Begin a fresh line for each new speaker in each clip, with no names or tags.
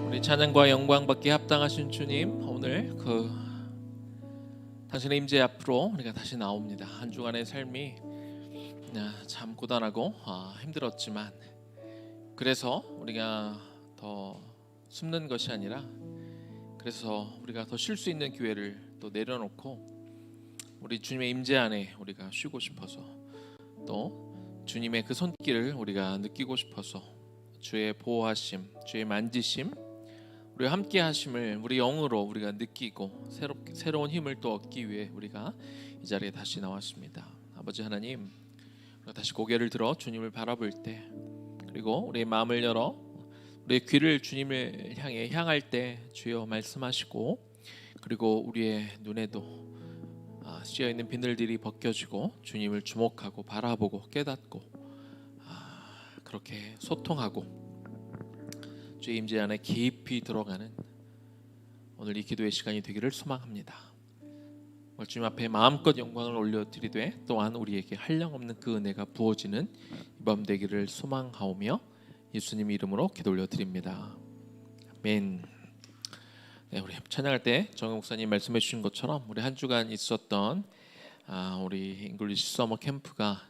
우리 찬양과 영광 받기에 합당하신 주님, 오늘 당신의 임재 앞으로 우리가 다시 나옵니다. 한 주간의 삶이 참 고단하고 힘들었지만, 그래서 우리가 더 숨는 것이 아니라, 그래서 우리가 더 쉴 수 있는 기회를 또 내려놓고 우리 주님의 임재 안에 우리가 쉬고 싶어서, 또 주님의 그 손길을 우리가 느끼고 싶어서, 주의 보호하심, 주의 만지심, 우리와 함께 하심을 우리 영으로 우리가 느끼고 새로운 힘을 또 얻기 위해 우리가 이 자리에 다시 나왔습니다. 아버지 하나님, 우리가 다시 고개를 들어 주님을 바라볼 때, 그리고 우리의 마음을 열어 우리의 귀를 주님을 향해 향할 때 주여 말씀하시고, 그리고 우리의 눈에도 씌어있는 비늘들이 벗겨지고 주님을 주목하고 바라보고 깨닫고 그렇게 소통하고 주의 임재 안에 깊이 들어가는 오늘 이 기도의 시간이 되기를 소망합니다. 주님 앞에 마음껏 영광을 올려드리되, 또한 우리에게 한량없는 그 은혜가 부어지는 이 밤 되기를 소망하오며 예수님 이름으로 기도 올려드립니다. 아멘. 네, 우리 찬양할 때 정영 목사님 말씀해 주신 것처럼 우리 한 주간 있었던 우리 잉글리시 서머 캠프가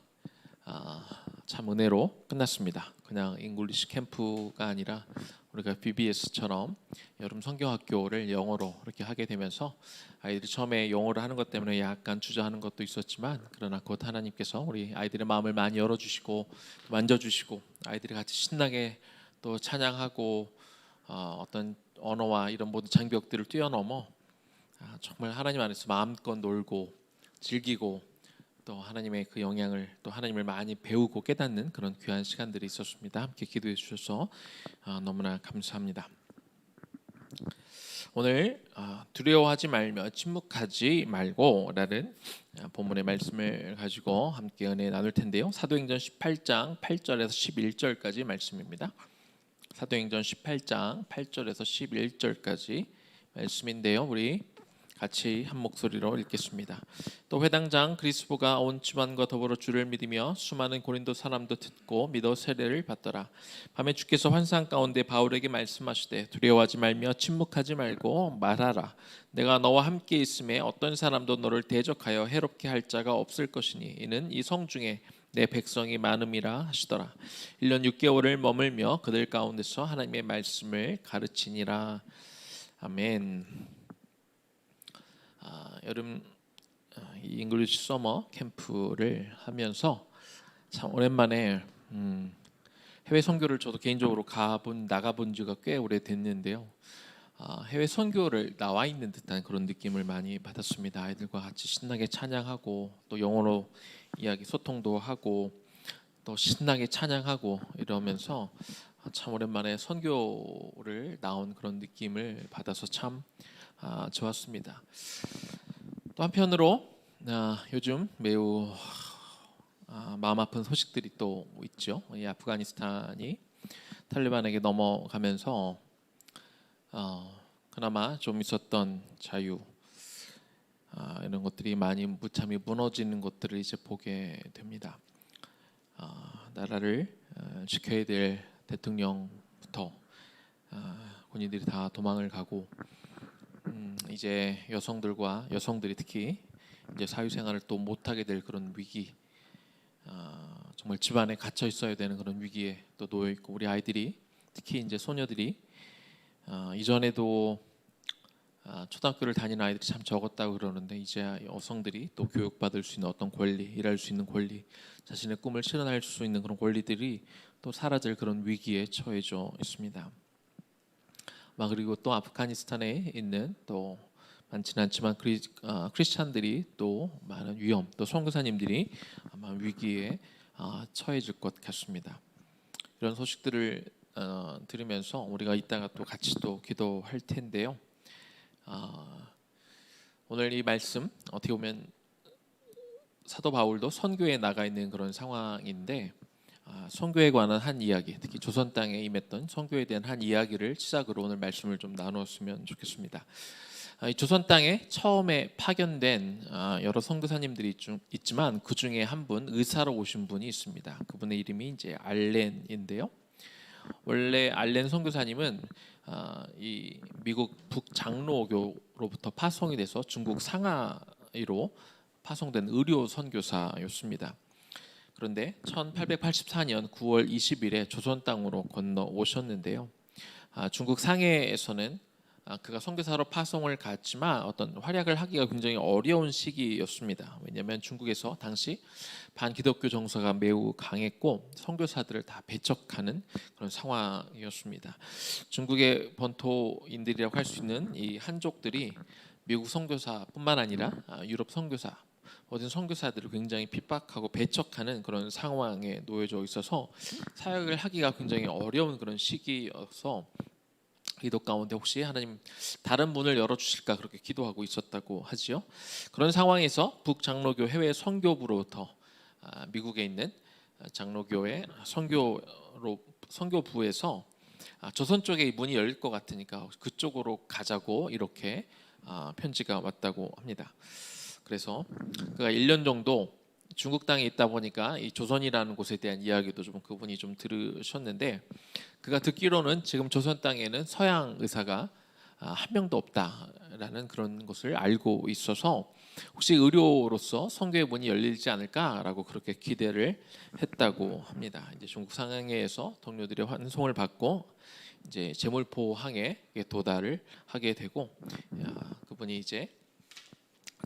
참 은혜로 끝났습니다. 그냥 잉글리시 캠프가 아니라 우리가 BBS처럼 여름 성경학교를 영어로 이렇게 하게 되면서, 아이들이 처음에 영어를 하는 것 때문에 약간 주저하는 것도 있었지만, 그러나 곧 하나님께서 우리 아이들의 마음을 많이 열어주시고 만져주시고, 아이들이 같이 신나게 또 찬양하고 어떤 언어와 이런 모든 장벽들을 뛰어넘어 정말 하나님 안에서 마음껏 놀고 즐기고, 또 하나님의 그 영향을, 또 하나님을 많이 배우고 깨닫는 그런 귀한 시간들이 있었습니다. 함께 기도해 주셔서 너무나 감사합니다. 오늘 두려워하지 말며 침묵하지 말고 라는 본문의 말씀을 가지고 함께 은혜 나눌 텐데요. 사도행전 18장 8절에서 11절까지 말씀입니다. 사도행전 18장 8절에서 11절까지 말씀인데요. 우리 같이 한 목소리로 읽겠습니다. 또 회당장 그리스보가 온 집안과 더불어 주를 믿으며 수많은 고린도 사람도 듣고 믿어 세례를 받더라. 밤에 주께서 환상 가운데 바울에게 말씀하시되, 두려워하지 말며 침묵하지 말고 말하라. 내가 너와 함께 있음에 어떤 사람도 너를 대적하여 해롭게 할 자가 없을 것이니, 이는 이 성 중에 내 백성이 많음이라 하시더라. 1년 6개월을 머물며 그들 가운데서 하나님의 말씀을 가르치니라. 아멘. 여름 이 잉글리시 서머 캠프를 하면서 참 오랜만에 해외 선교를 저도 개인적으로 나가본 지가 꽤 오래됐는데요. 해외 선교를 나와 있는 듯한 그런 느낌을 많이 받았습니다. 아이들과 같이 신나게 찬양하고, 또 영어로 이야기 소통도 하고, 또 신나게 찬양하고 이러면서 참 오랜만에 선교를 나온 그런 느낌을 받아서 참 좋았습니다. 또 한편으로 요즘 매우 마음 아픈 소식들이 또 있죠. 이 아프가니스탄이 탈리반에게 넘어가면서 그나마 좀 있었던 자유, 이런 것들이 많이 무참히 무너지는 것들을 이제 보게 됩니다. 나라를 지켜야 될 대통령부터 군인들이 다 도망을 가고, 이제 여성들이 특히 이제 사회생활을 또 못하게 될 그런 위기, 정말 집안에 갇혀 있어야 되는 그런 위기에 또 놓여 있고, 우리 아이들이, 특히 이제 소녀들이 이전에도 초등학교를 다니는 아이들이 참 적었다고 그러는데, 이제 여성들이 또 교육받을 수 있는 어떤 권리, 일할 수 있는 권리, 자신의 꿈을 실현할 수 있는 그런 권리들이 또 사라질 그런 위기에 처해져 있습니다. 그리고 또 아프가니스탄에 있는 또 많지는 않지만 크리스찬들이 또 많은 위험, 또 선교사님들이 아마 위기에 처해질 것 같습니다. 이런 소식들을 들으면서 우리가 이따가 또 같이 또 기도할 텐데요. 오늘 이 말씀 어떻게 보면 사도 바울도 선교에 나가 있는 그런 상황인데, 선교에 관한 한 이야기, 특히 조선 땅에 임했던 선교에 대한 한 이야기를 시작으로 오늘 말씀을 좀 나누었으면 좋겠습니다. 이 조선 땅에 처음에 파견된 여러 선교사님들이 있지만, 그 중에 한 분, 의사로 오신 분이 있습니다. 그분의 이름이 이제 알렌인데요. 원래 알렌 선교사님은 이 미국 북장로교로부터 파송이 돼서 중국 상하이로 파송된 의료 선교사였습니다. 그런데 1884년 9월 20일에 조선 땅으로 건너오셨는데요. 중국 상해에서는 그가 선교사로 파송을 갔지만 어떤 활약을 하기가 굉장히 어려운 시기였습니다. 왜냐하면 중국에서 당시 반기독교 정서가 매우 강했고 선교사들을 다 배척하는 그런 상황이었습니다. 중국의 본토인들이라고 할 수 있는 이 한족들이 미국 선교사뿐만 아니라 유럽 선교사 모든 선교사들을 굉장히 핍박하고 배척하는 그런 상황에 놓여져 있어서 사역을 하기가 굉장히 어려운 그런 시기여서 기도 가운데 혹시 하나님 다른 문을 열어주실까 그렇게 기도하고 있었다고 하지요. 그런 상황에서 북장로교 해외 선교부로부터 미국에 있는 장로교회 선교부에서 조선 쪽에 문이 열릴 것 같으니까 그쪽으로 가자고 이렇게 편지가 왔다고 합니다. 그래서 그가 1년 정도 중국 땅에 있다 보니까 이 조선이라는 곳에 대한 이야기도 좀 그분이 좀 들으셨는데 그가 듣기로는 지금 조선 땅에는 서양 의사가 한 명도 없다라는 그런 것을 알고 있어서 혹시 의료로서 선교의 문이 열리지 않을까라고 그렇게 기대를 했다고 합니다. 이제 중국 상해에서 동료들의 환송을 받고 이제 제물포 항에 도달을 하게 되고 그분이 이제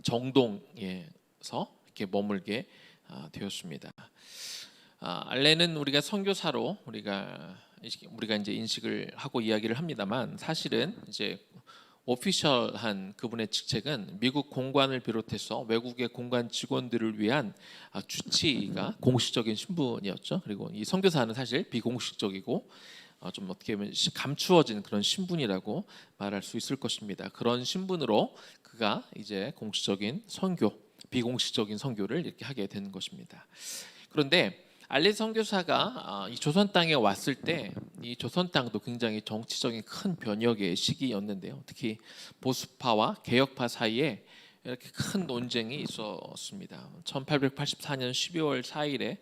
정동에서 이렇게 머물게 되었습니다. 알렌은 우리가 선교사로 우리가 이제 인식을 하고 이야기를 합니다만 사실은 이제 오피셜한 그분의 직책은 미국 공관을 비롯해서 외국의 공관 직원들을 위한 주치의가 공식적인 신분이었죠. 그리고 이 선교사는 사실 비공식적이고 좀 어떻게 보면 감추어진 그런 신분이라고 말할 수 있을 것입니다. 그런 신분으로 그가 이제 공식적인 선교, 비공식적인 선교를 이렇게 하게 된 것입니다. 그런데 알렌 선교사가 이 조선 땅에 왔을 때 이 조선 땅도 굉장히 정치적인 큰 변혁의 시기였는데요. 특히 보수파와 개혁파 사이에 이렇게 큰 논쟁이 있었습니다. 1884년 12월 4일에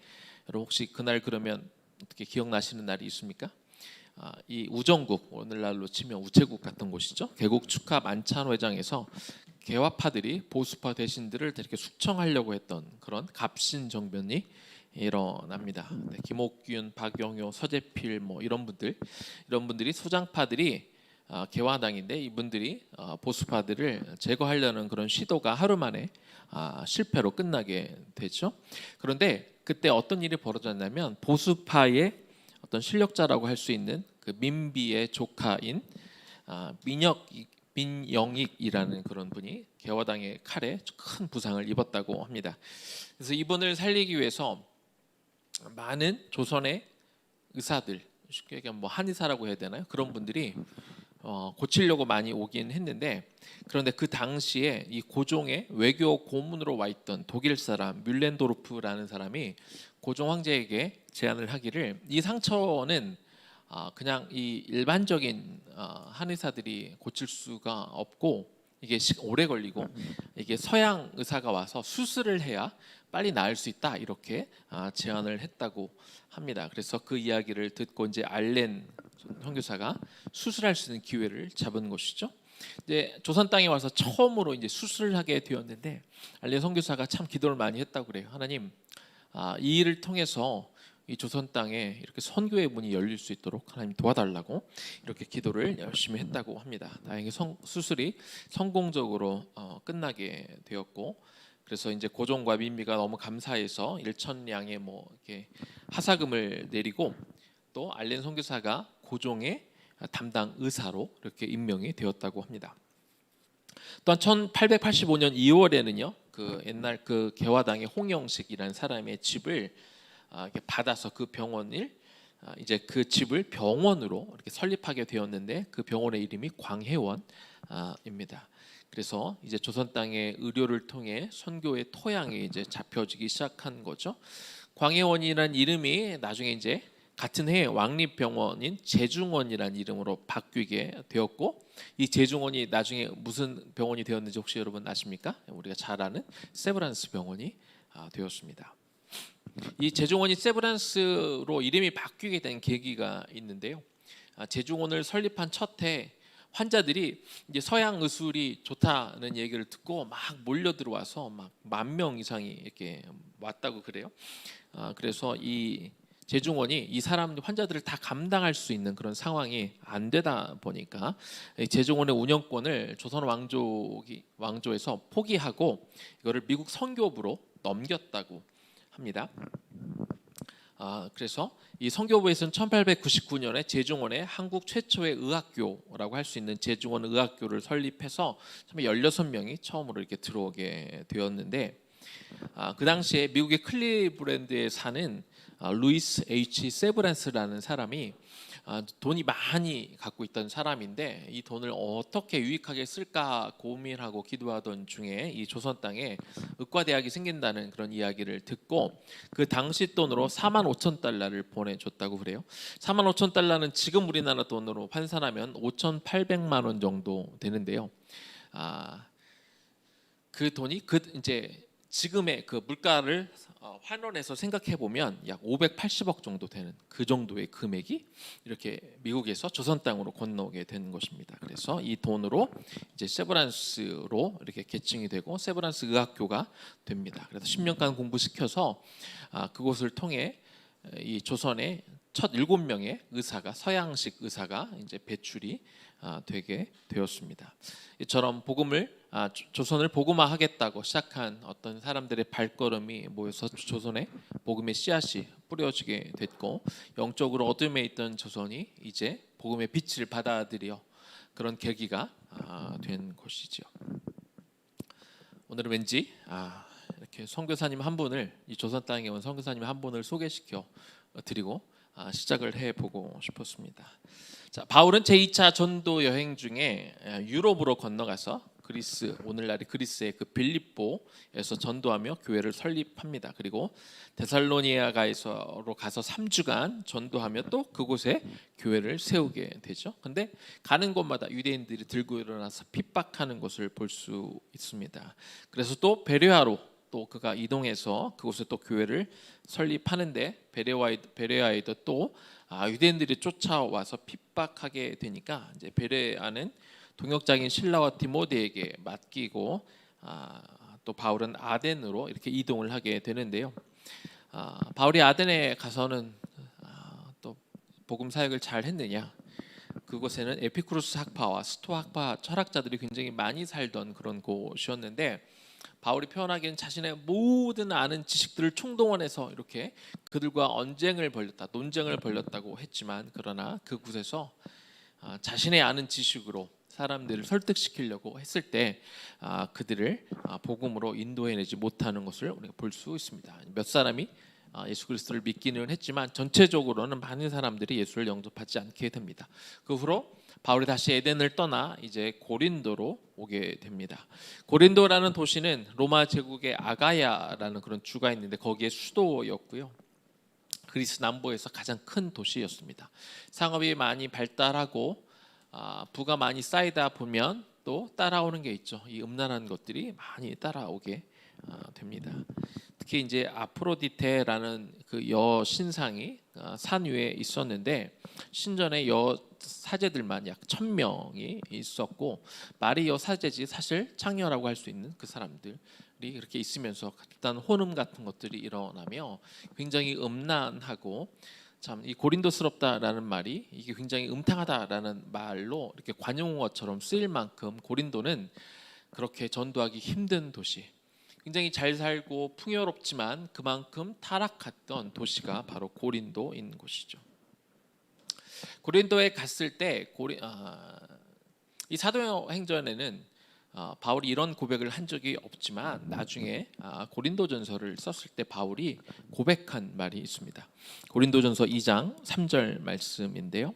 여러분 혹시 그날 그러면 어떻게 기억나시는 날이 있습니까? 이 우정국, 오늘날로 치면 우체국 같은 곳이죠. 개국 축하 만찬회장에서 개화파들이 보수파 대신들을 이렇게 숙청하려고 했던 그런 갑신정변이 일어납니다. 김옥균, 박영효, 서재필 뭐 이런 분들이 소장파들이 개화당인데 이분들이 보수파들을 제거하려는 그런 시도가 하루 만에 실패로 끝나게 되죠. 그런데 그때 어떤 일이 벌어졌냐면 보수파의 어떤 실력자라고 할 수 있는 그 민비의 조카인 민영익이라는 그런 분이 개화당의 칼에 큰 부상을 입었다고 합니다. 그래서 이분을 살리기 위해서 많은 조선의 의사들, 쉽게 얘기하면 뭐 한의사라고 해야 되나요? 그런 분들이 고치려고 많이 오긴 했는데 그런데 그 당시에 이 고종의 외교 고문으로 와 있던 독일 사람 뮬렌도르프라는 사람이 고종 황제에게 제안을 하기를 이 상처는 그냥 이 일반적인 한의사들이 고칠 수가 없고 이게 오래 걸리고 이게 서양 의사가 와서 수술을 해야 빨리 나을 수 있다 이렇게 제안을 했다고 합니다. 그래서 그 이야기를 듣고 이제 알렌 선교사가 수술할 수 있는 기회를 잡은 것이죠. 이제 조선 땅에 와서 처음으로 이제 수술을 하게 되었는데 알렌 선교사가 참 기도를 많이 했다고 그래요. 하나님, 이 일을 통해서 이 조선 땅에 이렇게 선교의 문이 열릴 수 있도록 하나님 도와달라고 이렇게 기도를 열심히 했다고 합니다. 다행히 수술이 성공적으로 끝나게 되었고, 그래서 이제 고종과 민비가 너무 감사해서 1,000량의 뭐 이렇게 하사금을 내리고 또 알렌 선교사가 고종의 담당 의사로 이렇게 임명이 되었다고 합니다. 또한 1885년 2월에는요, 그 옛날 그 개화당의 홍영식이라는 사람의 집을 이렇게 받아서 그 병원을 이제 그 집을 병원으로 이렇게 설립하게 되었는데 그 병원의 이름이 광해원입니다. 그래서 이제 조선 땅의 의료를 통해 선교의 토양이 이제 잡혀지기 시작한 거죠. 광해원이라는 이름이 나중에 이제 같은 해에 왕립병원인 제중원이라는 이름으로 바뀌게 되었고 이 제중원이 나중에 무슨 병원이 되었는지 혹시 여러분 아십니까? 우리가 잘 아는 세브란스 병원이 되었습니다. 이 제중원이 세브란스로 이름이 바뀌게 된 계기가 있는데요. 제중원을 설립한 첫 해 환자들이 이제 서양 의술이 좋다는 얘기를 듣고 막 몰려 들어와서 막 10,000명 이상이 이렇게 왔다고 그래요. 그래서 이 제중원이 이 사람 환자들을 다 감당할 수 있는 그런 상황이 안 되다 보니까 제중원의 운영권을 조선 왕조에서 포기하고 이거를 미국 선교부로 넘겼다고 합니다. 그래서 이 선교부에서는 1899년에 제중원의 한국 최초의 의학교라고 할 수 있는 제중원 의학교를 설립해서 16명이 처음으로 이렇게 들어오게 되었는데, 그 당시에 미국의 클리브랜드에 사는 루이스 H. 세브란스라는 사람이 돈이 많이 갖고 있던 사람인데 이 돈을 어떻게 유익하게 쓸까 고민하고 기도하던 중에 이 조선 땅에 의과대학이 생긴다는 그런 이야기를 듣고 그 당시 돈으로 45,000달러를 보내줬다고 그래요. 45,000달러는 지금 우리나라 돈으로 환산하면 5,800만 원 정도 되는데요. 그 돈이 이제 지금의 그 물가를 환원해서 생각해 보면 약 580억 정도 되는 그 정도의 금액이 이렇게 미국에서 조선 땅으로 건너오게 된 것입니다. 그래서 이 돈으로 이제 세브란스로 이렇게 개칭이 되고 세브란스 의학교가 됩니다. 그래서 10년간 공부시켜서 그곳을 통해 이 조선의 첫 7명의 의사가 서양식 의사가 이제 배출이 되게 되었습니다. 이처럼 복음을 조선을 복음화하겠다고 시작한 어떤 사람들의 발걸음이 모여서 조선에 복음의 씨앗이 뿌려지게 됐고 영적으로 어둠에 있던 조선이 이제 복음의 빛을 받아들여 그런 계기가 된 것이죠. 오늘은 왠지 이렇게 선교사님 한 분을 이 조선 땅에 온 선교사님 한 분을 소개시켜 드리고 시작을 해보고 싶었습니다. 자, 바울은 제2차 전도 여행 중에 유럽으로 건너가서 그리스, 오늘날의 그리스의 그 빌립보에서 전도하며 교회를 설립합니다. 그리고 데살로니가에서로 가서 3주간 전도하며 또 그곳에 교회를 세우게 되죠. 근데 가는 곳마다 유대인들이 들고 일어나서 핍박하는 것을 볼 수 있습니다. 그래서 또 베레아로 또 그가 이동해서 그곳에 또 교회를 설립하는데 베레아에도 또 유대인들이 쫓아와서 핍박하게 되니까 이제 베레아는 동역자인 실라와 디모데에게 맡기고 또 바울은 아덴으로 이렇게 이동을 하게 되는데요. 바울이 아덴에 가서는 또 복음 사역을 잘 했느냐? 그곳에는 에피쿠로스 학파와 스토아 학파 철학자들이 굉장히 많이 살던 그런 곳이었는데 바울이 표현하기에는 자신의 모든 아는 지식들을 총동원해서 이렇게 그들과 논쟁을 벌였다고 했지만 그러나 그곳에서 자신의 아는 지식으로 사람들을 설득시키려고 했을 때 그들을 복음으로 인도해내지 못하는 것을 우리가 볼 수 있습니다. 몇 사람이 예수 그리스도를 믿기는 했지만 전체적으로는 많은 사람들이 예수를 영접하지 않게 됩니다. 그 후로 바울이 다시 에덴을 떠나 이제 고린도로 오게 됩니다. 고린도라는 도시는 로마 제국의 아가야라는 그런 주가 있는데 거기에 수도였고요. 그리스 남부에서 가장 큰 도시였습니다. 상업이 많이 발달하고 부가 많이 쌓이다 보면 또 따라오는 게 있죠. 이 음란한 것들이 많이 따라오게 됩니다. 특히 이제 아프로디테라는 그 여 신상이 산 위에 있었는데 신전에 여 사제들만 약 1,000명이 있었고 말이 여 사제지 사실 창녀라고 할 수 있는 그 사람들이 그렇게 있으면서 일단 혼음 같은 것들이 일어나며 굉장히 음란하고 참 이 고린도스럽다라는 말이 이게 굉장히 음탕하다라는 말로 이렇게 관용어처럼 쓰일 만큼 고린도는 그렇게 전도하기 힘든 도시, 굉장히 잘 살고 풍요롭지만 그만큼 타락했던 도시가 바로 고린도인 곳이죠. 고린도에 갔을 때 이 사도행전에는 바울이 이런 고백을 한 적이 없지만 나중에 고린도전서를 썼을 때 바울이 고백한 말이 있습니다. 고린도전서 2장 3절 말씀인데요.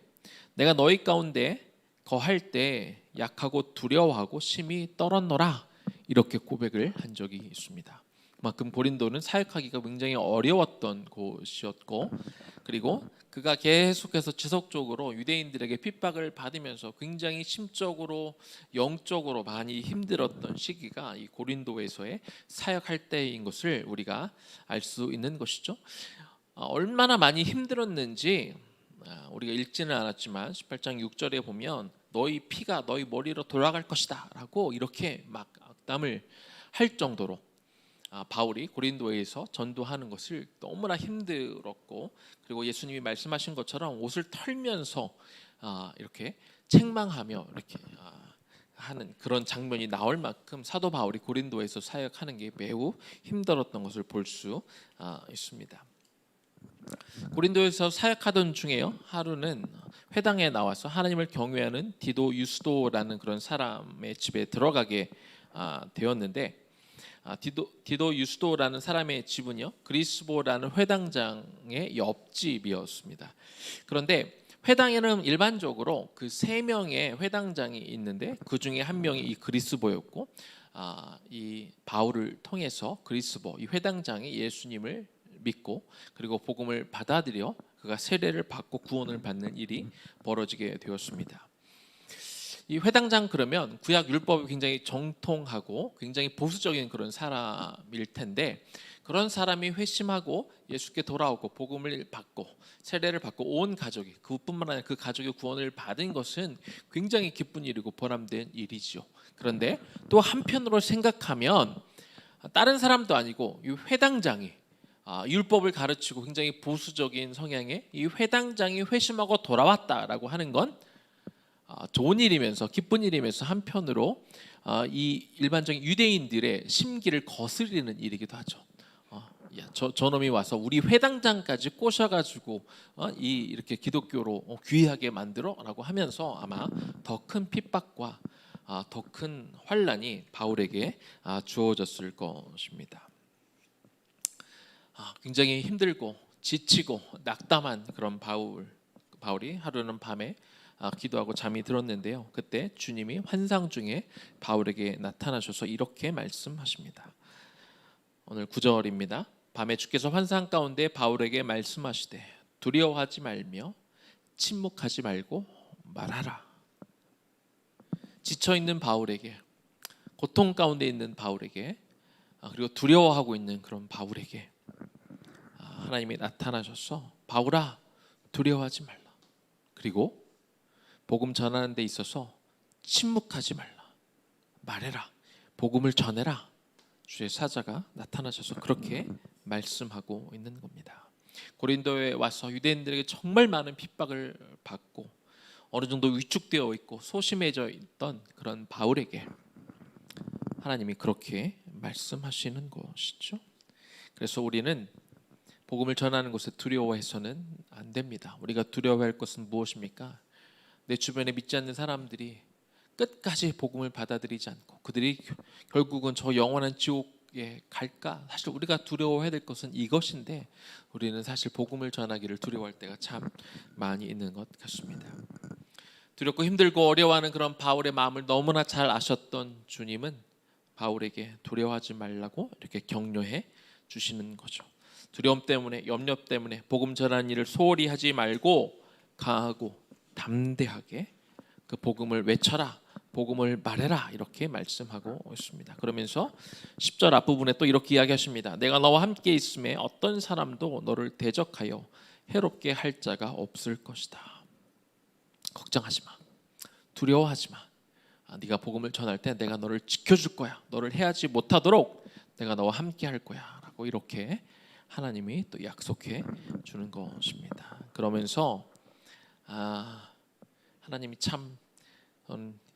내가 너희 가운데 거할 때 약하고 두려워하고 심히 떨었노라 이렇게 고백을 한 적이 있습니다. 그만큼 고린도는 사역하기가 굉장히 어려웠던 곳이었고 그리고 그가 계속해서 지속적으로 유대인들에게 핍박을 받으면서 굉장히 심적으로 영적으로 많이 힘들었던 시기가 이 고린도에서의 사역할 때인 것을 우리가 알 수 있는 것이죠. 얼마나 많이 힘들었는지 우리가 읽지는 않았지만 18장 6절에 보면 너희 피가 너희 머리로 돌아갈 것이다 라고 이렇게 막 악담을 할 정도로 바울이 고린도에서 전도하는 것을 너무나 힘들었고, 그리고 예수님이 말씀하신 것처럼 옷을 털면서 이렇게 책망하며 이렇게 하는 그런 장면이 나올 만큼 사도 바울이 고린도에서 사역하는 게 매우 힘들었던 것을 볼 수 있습니다. 고린도에서 사역하던 중에요, 하루는 회당에 나와서 하나님을 경외하는 디도 유스도라는 그런 사람의 집에 들어가게 되었는데, 디도 유스도라는 사람의 집은요, 그리스보라는 회당장의 옆집이었습니다. 그런데 회당에는 일반적으로 그 세 명의 회당장이 있는데 그 중에 한 명이 이 그리스보였고, 이 바울을 통해서 그리스보 이 회당장이 예수님을 믿고 그리고 복음을 받아들여 그가 세례를 받고 구원을 받는 일이 벌어지게 되었습니다. 이 회당장 그러면 구약 율법이 굉장히 정통하고 굉장히 보수적인 그런 사람일 텐데, 그런 사람이 회심하고 예수께 돌아오고 복음을 받고 세례를 받고 온 가족이, 그뿐만 아니라 그 가족의 구원을 받은 것은 굉장히 기쁜 일이고 보람된 일이죠. 그런데 또 한편으로 생각하면 다른 사람도 아니고 이 회당장이 율법을 가르치고 굉장히 보수적인 성향의 이 회당장이 회심하고 돌아왔다라고 하는 건 좋은 일이면서 기쁜 일이면서 한편으로 이 일반적인 유대인들의 심기를 거스리는 일이기도 하죠. 저놈이 와서 우리 회당장까지 꼬셔가지고 이렇게 기독교로 귀하게 만들어라고 하면서 아마 더 큰 핍박과 더 큰 환난이 바울에게 주어졌을 것입니다. 굉장히 힘들고 지치고 낙담한 그런 바울이 하루는 밤에 기도하고 잠이 들었는데요, 그때 주님이 환상 중에 바울에게 나타나셔서 이렇게 말씀하십니다. 오늘 9절입니다. 밤에 주께서 환상 가운데 바울에게 말씀하시되 두려워하지 말며 침묵하지 말고 말하라. 지쳐있는 바울에게, 고통 가운데 있는 바울에게, 그리고 두려워하고 있는 그런 바울에게 하나님이 나타나셔서 바울아 두려워하지 말라, 그리고 복음 전하는 데 있어서 침묵하지 말라, 말해라, 복음을 전해라. 주의 사자가 나타나셔서 그렇게 말씀하고 있는 겁니다. 고린도에 와서 유대인들에게 정말 많은 핍박을 받고 어느 정도 위축되어 있고 소심해져 있던 그런 바울에게 하나님이 그렇게 말씀하시는 것이죠. 그래서 우리는 복음을 전하는 것에 두려워해서는 안 됩니다. 우리가 두려워할 것은 무엇입니까? 내 주변에 믿지 않는 사람들이 끝까지 복음을 받아들이지 않고 그들이 결국은 저 영원한 지옥에 갈까? 사실 우리가 두려워해야 될 것은 이것인데, 우리는 사실 복음을 전하기를 두려워할 때가 참 많이 있는 것 같습니다. 두렵고 힘들고 어려워하는 그런 바울의 마음을 너무나 잘 아셨던 주님은 바울에게 두려워하지 말라고 이렇게 격려해 주시는 거죠. 두려움 때문에, 염려 때문에 복음 전하는 일을 소홀히 하지 말고 강하고 담대하게 그 복음을 외쳐라, 복음을 말해라, 이렇게 말씀하고 있습니다. 그러면서 10절 앞부분에 또 이렇게 이야기하십니다. 내가 너와 함께 있음에 어떤 사람도 너를 대적하여 해롭게 할 자가 없을 것이다. 걱정하지 마, 두려워하지 마. 네가 복음을 전할 때 내가 너를 지켜줄 거야. 너를 해하지 못하도록 내가 너와 함께 할 거야 라고 이렇게 하나님이 또 약속해 주는 것입니다. 그러면서 하나님이 참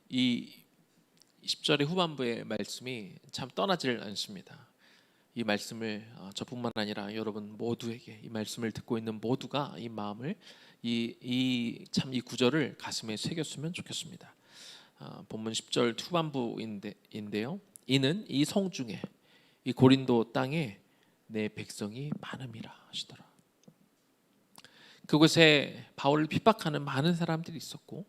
이 10절의 후반부의 말씀이 참 떠나질 않습니다. 이 말씀을 저뿐만 아니라 여러분 모두에게, 이 말씀을 듣고 있는 모두가 이 마음을 이 구절을 가슴에 새겼으면 좋겠습니다. 본문 10절 후반부인데요. 이는 이 성중에, 이 고린도 땅에 내 백성이 많음이라 하시더라. 그곳에 바울을 핍박하는 많은 사람들이 있었고,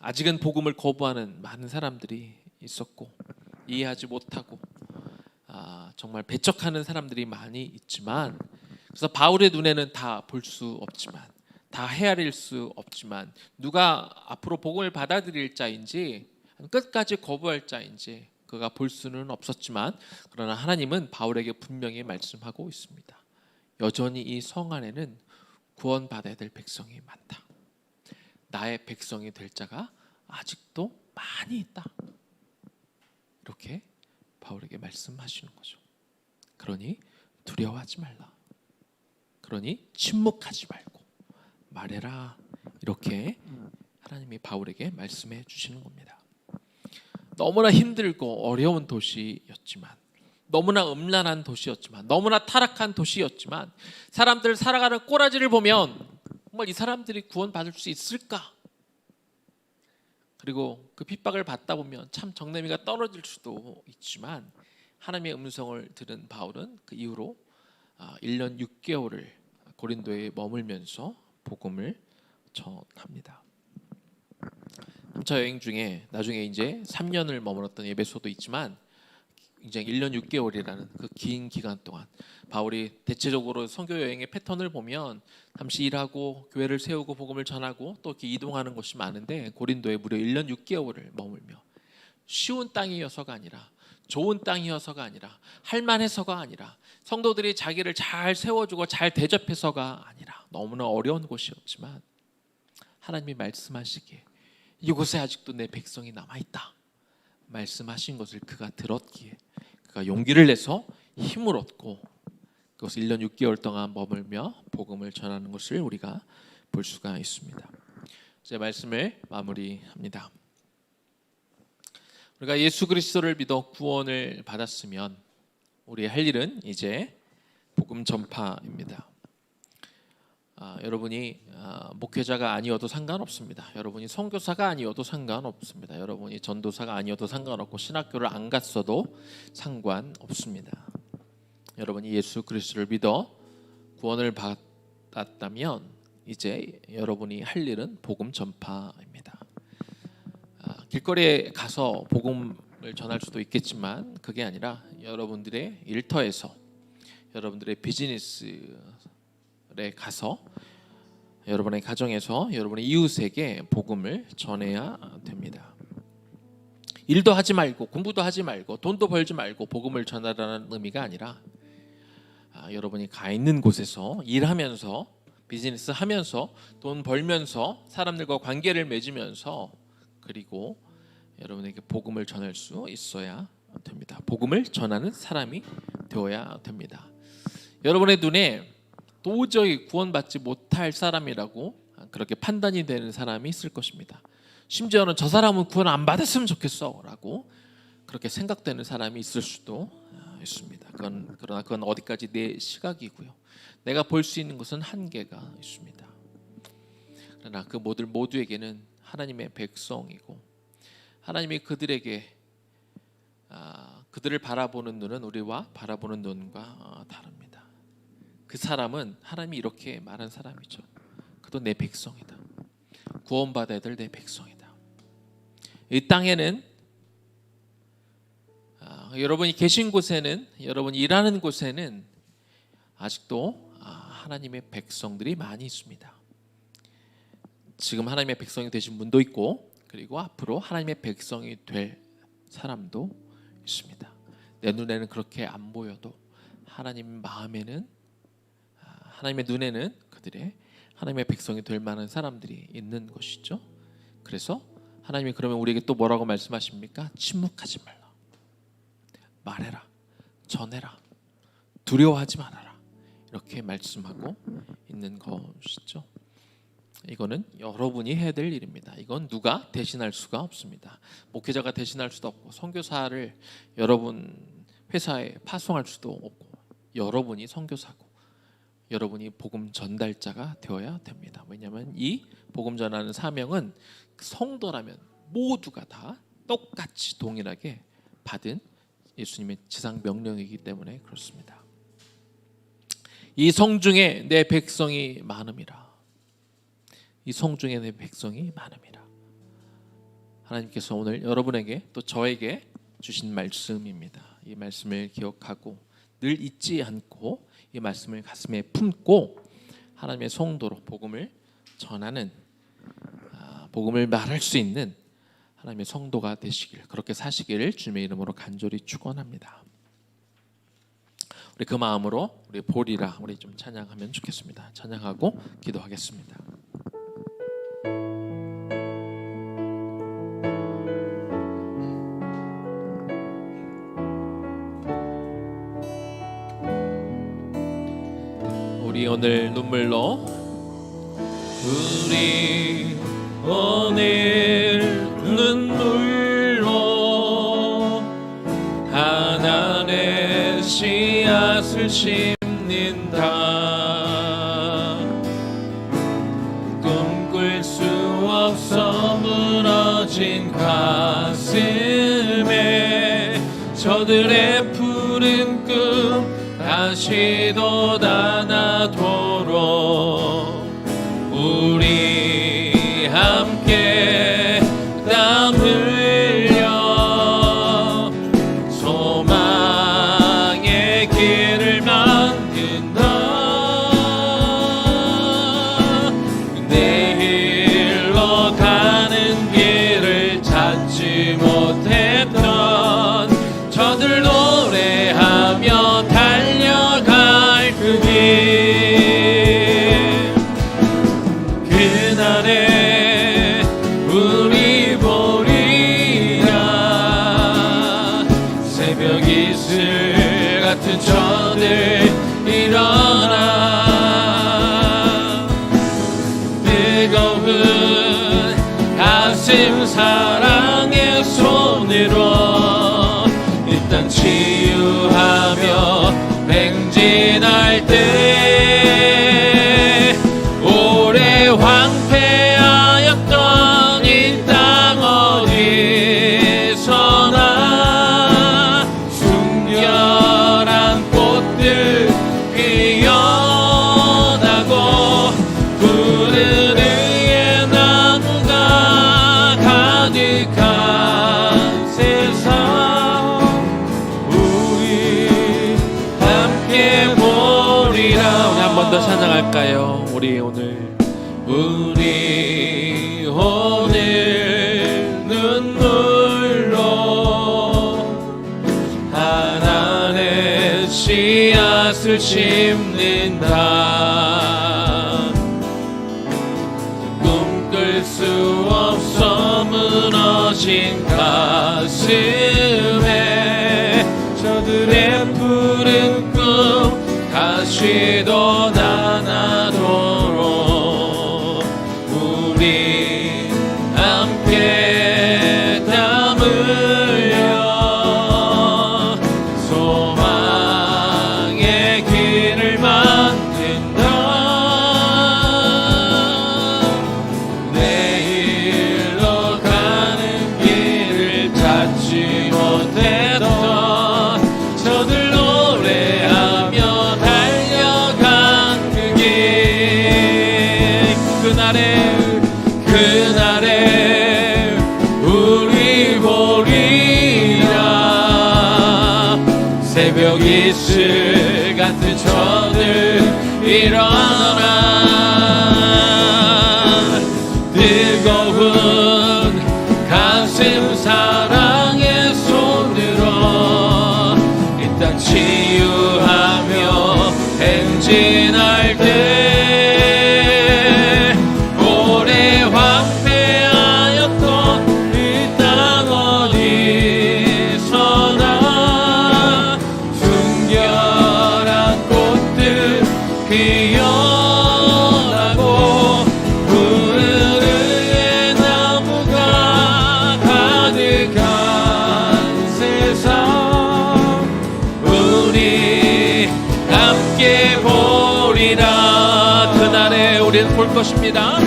아직은 복음을 거부하는 많은 사람들이 있었고, 이해하지 못하고 정말 배척하는 사람들이 많이 있지만, 그래서 바울의 눈에는 다 볼 수 없지만, 다 헤아릴 수 없지만, 누가 앞으로 복음을 받아들일 자인지 끝까지 거부할 자인지 그가 볼 수는 없었지만, 그러나 하나님은 바울에게 분명히 말씀하고 있습니다. 여전히 이 성 안에는 구원받아야 될 백성이 많다. 나의 백성이 될 자가 아직도 많이 있다. 이렇게 바울에게 말씀하시는 거죠. 그러니 두려워하지 말라. 그러니 침묵하지 말고 말해라. 이렇게 하나님이 바울에게 말씀해 주시는 겁니다. 너무나 힘들고 어려운 도시였지만, 너무나 음란한 도시였지만, 너무나 타락한 도시였지만, 사람들 살아가는 꼬라지를 보면 정말 이 사람들이 구원받을 수 있을까? 그리고 그 핍박을 받다 보면 참 정내미가 떨어질 수도 있지만, 하나님의 음성을 들은 바울은 그 이후로 1년 6개월을 고린도에 머물면서 복음을 전합니다. 3차 여행 중에 나중에 이제 3년을 머물렀던 에베소도 있지만, 이제 1년 6개월이라는 그 긴 기간 동안 바울이 대체적으로 선교 여행의 패턴을 보면 잠시 일하고 교회를 세우고 복음을 전하고 또 이렇게 이동하는 것이 많은데, 고린도에 무려 1년 6개월을 머물며 쉬운 땅이어서가 아니라, 좋은 땅이어서가 아니라, 할만해서가 아니라, 성도들이 자기를 잘 세워주고 잘 대접해서가 아니라, 너무나 어려운 곳이었지만 하나님이 말씀하시기에 이곳에 아직도 내 백성이 남아있다 말씀하신 것을 그가 들었기에 그가 용기를 내서 힘을 얻고 그것을 1년 6개월 동안 머물며 복음을 전하는 것을 우리가 볼 수가 있습니다. 제 말씀을 마무리합니다. 우리가 예수 그리스도를 믿어 구원을 받았으면 우리의 할 일은 이제 복음 전파입니다. 여러분이 목회자가 아니어도 상관없습니다. 여러분이 선교사가 아니어도 상관없습니다. 여러분이 전도사가 아니어도 상관없고 신학교를 안 갔어도 상관없습니다. 여러분이 예수 그리스도를 믿어 구원을 받았다면 이제 여러분이 할 일은 복음 전파입니다. 길거리에 가서 복음을 전할 수도 있겠지만 그게 아니라 여러분들의 일터에서, 여러분들의 비즈니스에 가서, 여러분의 가정에서 여러분의 이웃에게 복음을 전해야 됩니다. 일도 하지 말고 공부도 하지 말고 돈도 벌지 말고 복음을 전하라는 의미가 아니라, 여러분이 가 있는 곳에서 일하면서, 비즈니스 하면서, 돈 벌면서, 사람들과 관계를 맺으면서, 그리고 여러분에게 복음을 전할 수 있어야 됩니다. 복음을 전하는 사람이 되어야 됩니다. 여러분의 눈에 도저히 구원받지 못할 사람이라고 그렇게 판단이 되는 사람이 있을 것입니다. 심지어는 저 사람은 구원 안 받았으면 좋겠어 라고 그렇게 생각되는 사람이 있을 수도 있습니다. 그러나 그건 어디까지 내 시각이고요. 내가 볼 수 있는 것은 한계가 있습니다. 그러나 그 모두에게는 하나님의 백성이고, 하나님이 그들에게 그들을 바라보는 눈은 우리와 바라보는 눈과 다릅니다. 그 사람은 하나님이 이렇게 말한 사람이죠. 그도 내 백성이다. 구원받아야 될 내 백성이다. 이 땅에는 여러분이 계신 곳에는, 여러분이 일하는 곳에는 아직도 하나님의 백성들이 많이 있습니다. 지금 하나님의 백성이 되신 분도 있고, 그리고 앞으로 하나님의 백성이 될 사람도 있습니다. 내 눈에는 그렇게 안 보여도 하나님 마음에는, 하나님의 눈에는 그들의 하나님의 백성이 될 만한 사람들이 있는 것이죠. 그래서 하나님이 그러면 우리에게 또 뭐라고 말씀하십니까? 침묵하지 말라. 말해라. 전해라. 두려워하지 말아라. 이렇게 말씀하고 있는 것이죠. 이거는 여러분이 해야 될 일입니다. 이건 누가 대신할 수가 없습니다. 목회자가 대신할 수도 없고, 선교사를 여러분 회사에 파송할 수도 없고, 여러분이 선교사고 여러분이 복음 전달자가 되어야 됩니다. 왜냐하면 이 복음 전하는 사명은 성도라면 모두가 다 똑같이 동일하게 받은 예수님의 지상 명령이기 때문에 그렇습니다. 이 성 중에 내 백성이 많음이라. 이 성 중에 내 백성이 많음이라. 하나님께서 오늘 여러분에게 또 저에게 주신 말씀입니다. 이 말씀을 기억하고 늘 잊지 않고 이 말씀을 가슴에 품고 하나님의 성도로 복음을 전하는, 복음을 말할 수 있는 하나님의 성도가 되시길, 그렇게 사시기를 주님의 이름으로 간절히 축원합니다. 우리 그 마음으로 우리 보리라 우리 좀 찬양하면 좋겠습니다. 찬양하고 기도하겠습니다. 우리 오늘 눈물로, 우리 오늘 눈물로 하나님의 씨앗을 심는다. 꿈꿀 수 없어 무너진 가슴에 저들의 푸른 꿈 다시 돋아나도록 우리 함께 땀 흘려 소망의 길을 만든다. 내일로 가는 길을 찾지 못했던 저들 노래하며 달려갈 그 길, 그날에 우리 보리라. 새벽 이슬 같은 저들 일어나 뜨거운 가슴 사랑의 손으로 일단 치유하며 행진할 때 오래 황폐하였던 이 땅 어디서나 순결한 꽃들 피어나고 푸른 의의 나무가 가득한 세상 우리 함께 보리라. 우리 한 번 더 찬양할까요? 우리 오늘 눈물로 하나님의 씨앗을 심는다. 꿈꿀 수 없어 무너진 가슴에 저들의 푸른 꿈 다시 돋아나도록 우리 함께 땀 흘려 소망의 길을 만든다. 내일로 가는 길을 찾지 못했던 저들 노래하며 달려간 그 길, 그날에 우리 보리라. 새벽 이슬 같은 저들 일어나 뜨거운 가슴 사랑의 손으로 일단 치유하며 행진할 때 오래 황폐하였던 이 땅 어디서나 순결한 꽃들 피어나고 푸른 의의 나무가 가득한 세상 우리 함께 보리라. 그날에 우리는 볼 것입니다.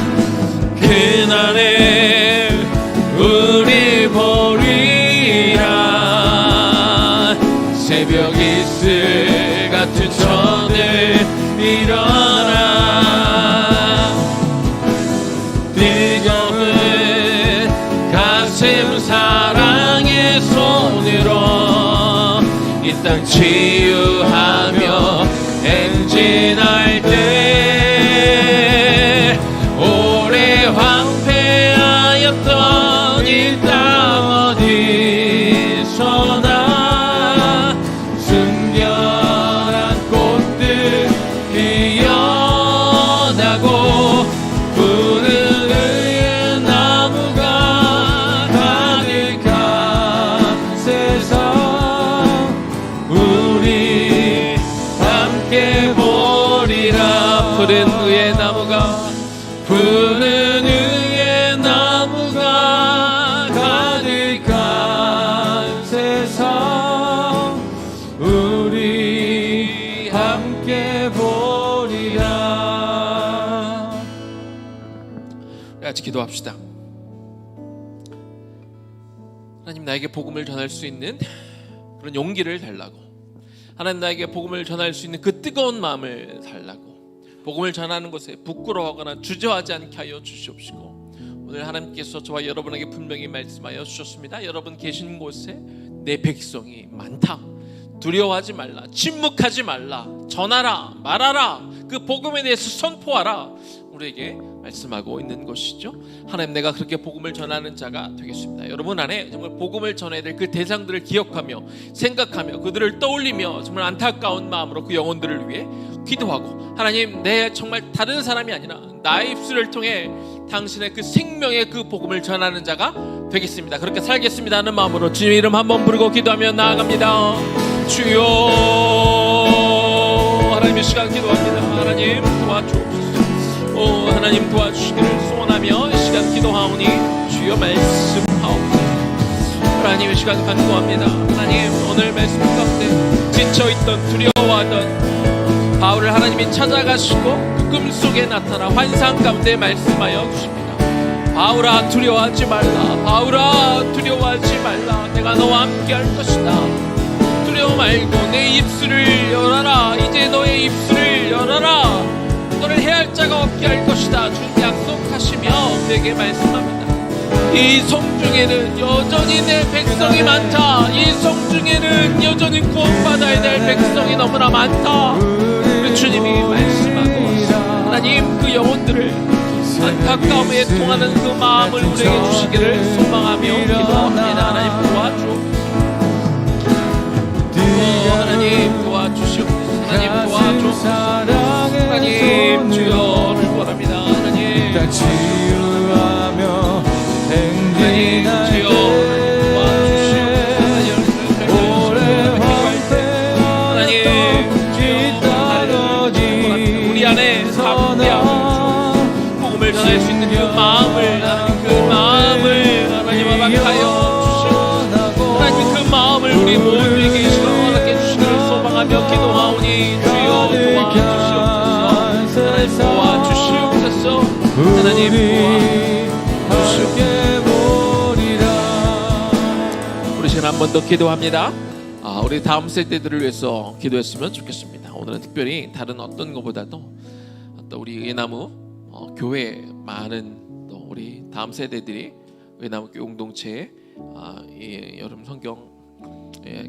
그날에 우리 보리라. 새벽 이슬 같은 저들 일어나 뜨거운 가슴 사랑의 손으로 이 이 땅 치유하며 행진할 때 오래 황폐하였던 이 땅 어디서나 순결한 꽃들 피어나고 푸른 의의 나무가 가득한 세상 우리 함께 보리라. 푸른 의의 나무가 푸른 의의 나무가 가득한 세상 우리 함께 보리라. 같이 기도합시다. 하나님, 나에게 복음을 전할 수 있는 그런 용기를 달라고, 하나님 나에게 복음을 전할 수 있는 그 뜨거운 마음을 달라고, 복음을 전하는 것에 부끄러워하거나 주저하지 않게 하여 주시옵시고, 오늘 하나님께서 저와 여러분에게 분명히 말씀하여 주셨습니다. 여러분 계신 곳에 내 백성이 많다. 두려워하지 말라. 침묵하지 말라. 전하라. 말하라. 그 복음에 대해서 선포하라. 우리에게 말씀하고 있는 것이죠. 하나님, 내가 그렇게 복음을 전하는 자가 되겠습니다. 여러분 안에 정말 복음을 전해야 될 그 대상들을 기억하며 생각하며 그들을 떠올리며 정말 안타까운 마음으로 그 영혼들을 위해 기도하고, 하나님, 내 정말 다른 사람이 아니라 나의 입술을 통해 당신의 그 생명의 그 복음을 전하는 자가 되겠습니다. 그렇게 살겠습니다 하는 마음으로 주님의 이름 한번 부르고 기도하며 나아갑니다. 주여, 하나님의 시간 기도합니다. 하나님 도와주옵소서. 하나님 도와주시기를 소원하며 이 시간 기도하오니 주여 말씀하옵소서. 하나님의 시간 간구합니다. 하나님, 오늘 말씀 가운데 지쳐있던 두려워하던 바울을 하나님이 찾아가시고 그 꿈속에 나타나 환상 가운데 말씀하여 주십니다. 바울아 두려워하지 말라. 바울아 두려워하지 말라. 내가 너와 함께 할 것이다. 두려워 말고 내 입술을 열어라. 이제 너의 입술을 열어라. 너를 해할 자가 없게 할 것이다. 주님 약속하시며 내게 말씀합니다. 이 성중에는 여전히 내 백성이 많다. 이 성중에는 여전히 구원받아야 될 백성이 너무나 많다. 그 주님이 말씀하고, 하나님 그 영혼들을 안타까움에 통하는 그 마음을 우리에게 주시기를 소망하며 기도합니다. 하나님 도와주옵소서. 하나님 도와주시옵소서. 하나님 도와주옵소서. 하나님 주여를 원합니다. 하나님 치유하며 행진할 때 오래 황폐하였던 뒷단어지 우리 안에 담대함을 복음을 전할 수 있는 그 마음을, 하나님 그 마음을 하나님 허락하여 주시옵소서. 하나님 그 마음을 우리 모두에게 허락해 주시기를 소망하며 기도하오니 주여 도와주시옵소서. 하나님 도와주시옵소서. 우리 시간 한 번 더 기도합니다. 우리 다음 세대들을 위해서 기도했으면 좋겠습니다. 오늘은 특별히 다른 어떤 것보다도 또 우리 의나무 교회 많은 또 우리 다음 세대들이 의나무 교회 공동체에 이 여름 성경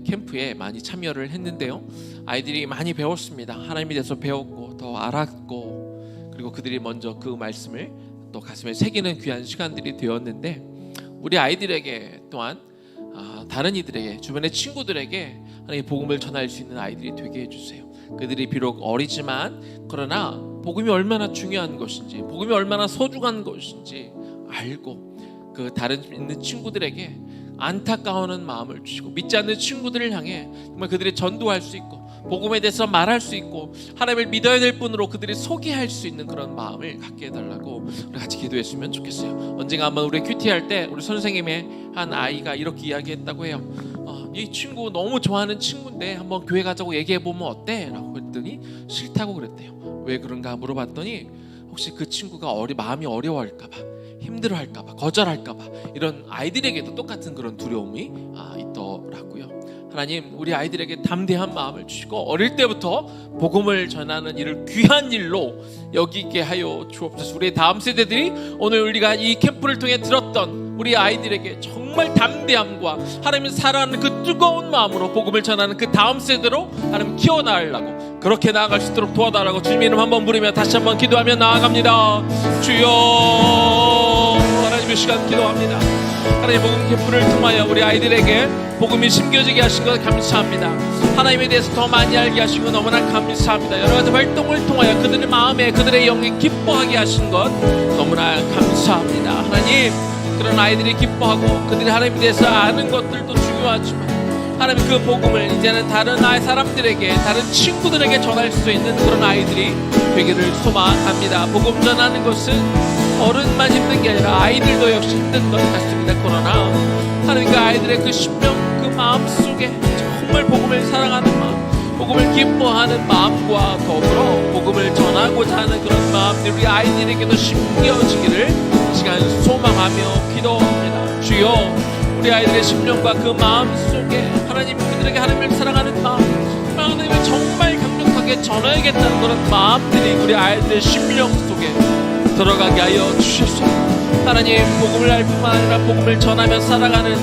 캠프에 많이 참여를 했는데요. 아이들이 많이 배웠습니다. 하나님에 대해서 배웠고 더 알았고, 그리고 그들이 먼저 그 말씀을 또 가슴에 새기는 귀한 시간들이 되었는데, 우리 아이들에게 또한 다른 이들에게, 주변의 친구들에게 하나님의 복음을 전할 수 있는 아이들이 되게 해주세요. 그들이 비록 어리지만 그러나 복음이 얼마나 중요한 것인지, 복음이 얼마나 소중한 것인지 알고 그 다른 있는 친구들에게 안타까워하는 마음을 주시고, 믿지 않는 친구들을 향해 정말 그들이 전도할 수 있고 복음에 대해서 말할 수 있고 하나님을 믿어야 될 분으로 그들이 소개할 수 있는 그런 마음을 갖게 해달라고 우리 같이 기도했으면 좋겠어요. 언젠가 한번 우리 큐티할 때 우리 선생님의 한 아이가 이렇게 이야기했다고 해요. 이 친구 너무 좋아하는 친구인데 한번 교회 가자고 얘기해보면 어때? 라고 했더니 싫다고 그랬대요. 왜 그런가 물어봤더니 혹시 그 친구가 마음이 어려워할까봐, 힘들어할까봐, 거절할까봐, 이런 아이들에게도 똑같은 그런 두려움이 있더라고요. 하나님, 우리 아이들에게 담대한 마음을 주시고 어릴 때부터 복음을 전하는 일을 귀한 일로 여기게 하여 주옵소서. 우리의 다음 세대들이 오늘 우리가 이 캠프를 통해 들었던 우리 아이들에게 정말 담대함과 하나님을 사랑하는 그 뜨거운 마음으로 복음을 전하는 그 다음 세대로 하나님 키워나가려고 그렇게 나아갈 수 있도록 도와달라고 주님 이름 한번 부르며 다시 한번 기도하며 나아갑니다. 주여, 하나님의 시간 기도합니다. 하나님 복음 캠프를 통하여 우리 아이들에게 복음이 심겨지게 하신 것 감사합니다. 하나님에 대해서 더 많이 알게 하시고 너무나 감사합니다. 여러 가지 활동을 통하여 그들의 마음에 그들의 영이 기뻐하게 하신 것 너무나 감사합니다. 하나님, 그런 아이들이 기뻐하고 그들이 하나님에 대해서 아는 것들도 중요하지만 하나님 그 복음을 이제는 다른 사람들에게, 다른 친구들에게 전할 수 있는 그런 아이들이 되기를 소망합니다. 복음 전하는 것은 어른만 힘든 게 아니라 아이들도 역시 힘든 것 같습니다. 그러나 하나님 그 아이들의 그 심령, 그 마음 속에 정말 복음을 사랑하는 마음, 복음을 기뻐하는 마음과 더불어 복음을 전하고자 하는 그런 마음들이 우리 아이들에게도 심겨지기를 이 시간 소망하며 기도합니다. 주여, 우리 아이들의 심령과 그 마음 속에 하나님 그들에게 하나님을 사랑하는 마음, 하나님을 정말 강력하게 전해야겠다는 그런 마음들이 우리 아이들의 심령 속에 들어가게 하여 주시옵소서. 하나님 복음을 알 뿐만 아니라 복음을 전하며 살아가는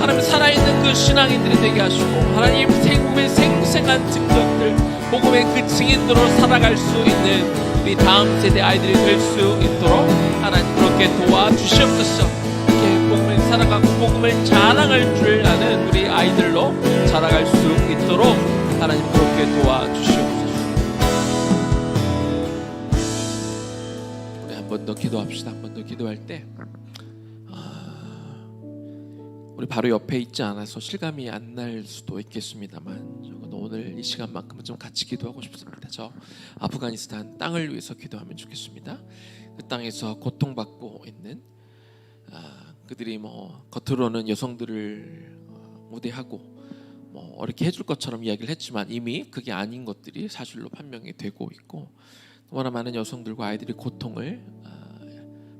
하나님 살아있는 그 신앙인들이 되게 하시고 하나님 복음의 생생한 증거들, 복음의 그 증인으로 살아갈 수 있는 우리 다음 세대 아이들이 될 수 있도록 하나님 그렇게 도와주시옵소서. 이렇게 복음을 살아가고 복음을 자랑할 줄 아는 우리 아이들로 자라갈 수 있도록 하나님 그렇게 도와주시옵소서. 우리 한 번 더 기도합시다. 한 번 더 기도할 때 우리 바로 옆에 있지 않아서 실감이 안 날 수도 있겠습니다만 오늘 이 시간만큼은 좀 같이 기도하고 싶습니다. 저 아프가니스탄 땅을 위해서 기도하면 좋겠습니다. 그 땅에서 고통받고 있는 그들이 겉으로는 여성들을 우대하고 어렵게 해줄 것처럼 이야기를 했지만 이미 그게 아닌 것들이 사실로 판명이 되고 있고 너무나 많은 여성들과 아이들이 고통을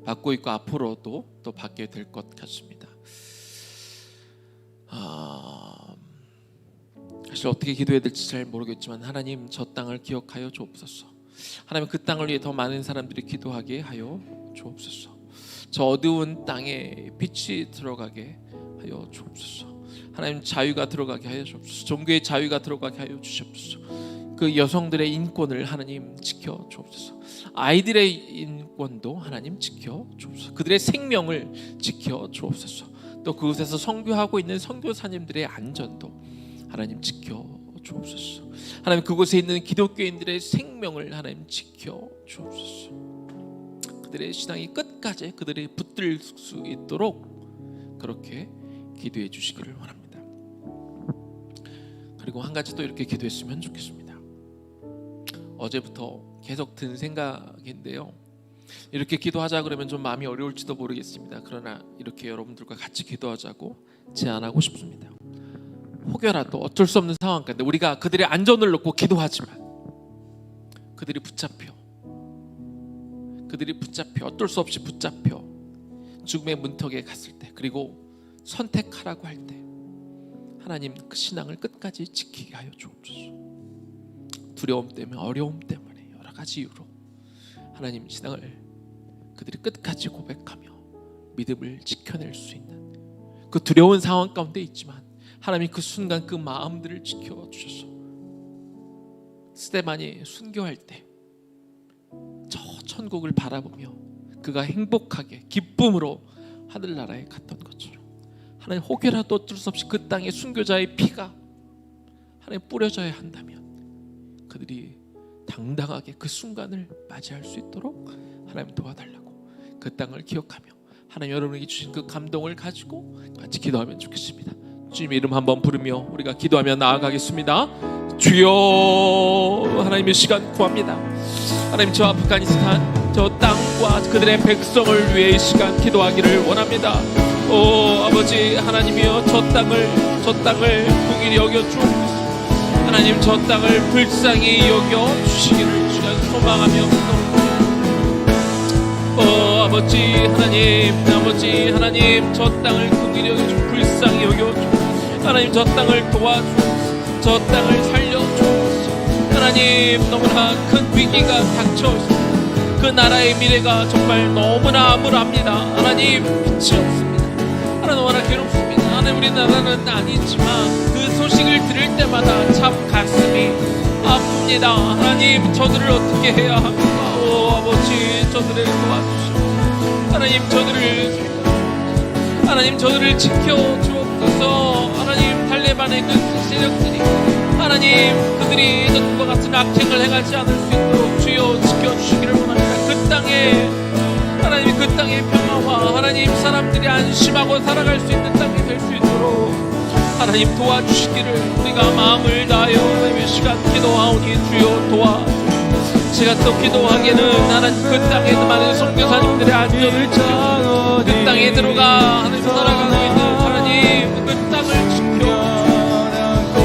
받고 있고 앞으로도 또 받게 될 것 같습니다. 사실 어떻게 기도해야 될지 잘 모르겠지만 하나님 저 땅을 기억하여 주옵소서. 하나님 그 땅을 위해 더 많은 사람들이 기도하게 하여 주옵소서. 저 어두운 땅에 빛이 들어가게 하여 주옵소서. 하나님 자유가 들어가게 하여 주옵소서. 종교의 자유가 들어가게 하여 주옵소서. 그 여성들의 인권을 하나님 지켜 주옵소서. 아이들의 인권도 하나님 지켜 주옵소서. 그들의 생명을 지켜 주옵소서. 또 그곳에서 선교하고 있는 선교사님들의 안전도 하나님 지켜 주옵소서. 하나님 그곳에 있는 기독교인들의 생명을 하나님 지켜 주옵소서. 그들의 신앙이 끝까지 그들이 붙들 수 있도록 그렇게 기도해 주시기를 원합니다. 그리고 한 가지 또 이렇게 기도했으면 좋겠습니다. 어제부터 계속 든 생각인데요. 이렇게 기도하자 그러면 좀 마음이 어려울지도 모르겠습니다. 그러나 이렇게 여러분들과 같이 기도하자고 제안하고 싶습니다. 혹여라도 어쩔 수 없는 상황 가운데 우리가 그들의 안전을 놓고 기도하지만 그들이 붙잡혀 어쩔 수 없이 붙잡혀 죽음의 문턱에 갔을 때 그리고 선택하라고 할 때 하나님 그 신앙을 끝까지 지키게 하여 주옵소서. 두려움 때문에 어려움 때문에 여러 가지 이유로 하나님 신앙을 그들이 끝까지 고백하며 믿음을 지켜낼 수 있는 그 두려운 상황 가운데 있지만 하나님 그 순간 그 마음들을 지켜주셔서 스데반이 순교할 때 저 천국을 바라보며 그가 행복하게 기쁨으로 하늘나라에 갔던 것처럼 하나님 혹여라도 어쩔 수 없이 그 땅에 순교자의 피가 하나님 뿌려져야 한다면 그들이 당당하게 그 순간을 맞이할 수 있도록 하나님 도와달라고 그 땅을 기억하며 하나님 여러분에게 주신 그 감동을 가지고 같이 기도하면 좋겠습니다. 주님의 이름 한번 부르며 우리가 기도하며 나아가겠습니다. 주여, 하나님의 시간 구합니다. 하나님 저 아프가니스탄 저 땅과 그들의 백성을 위해 이 시간 기도하기를 원합니다. 오 아버지 하나님이여 저 땅을 긍휼히 여겨 주옵소서. 하나님 저 땅을 불쌍히 여겨 주시기를 주간 소망하며 아버지 하나님 저 땅을 긍휼히 여겨 주시고 불쌍히 여겨 주옵소서. 하나님 저 땅을 도와주옵소서. 저 땅을 살려주옵소서. 하나님 너무나 큰 위기가 닥쳐 있습니다. 그 나라의 미래가 정말 너무나 암울합니다. 하나님 빛이 없습니다. 우리나라는 아니지만 그 소식을 들을 때마다 참 가슴이 아픕니다. 하나님, 저들을 어떻게 해야 합니까? 오 아버지, 저들을 도와주시고 하나님 저들을 지켜 주옵소서. 하나님, 탈레반의 그 세력들이 하나님 그들이 전과 같은 악행을 행하지 않을 수 있도록 주여 지켜주시기를 원합니다. 그 땅에 하나님, 그 땅의 평화와 하나님 사람들이 안심하고 살아갈 수 있는 땅이 될 수 있도록 하나님 도와주시기를 우리가 마음을 다하여 하나님의 시간 기도하오니 주여 도와주시옵소서. 제가 또 기도하기에는 하나님 그 땅에 많은 선교사님들의 안전을 지켜주시고 그 땅에 들어가 하나님 살아가고 있는 하나님 그 땅을 지켜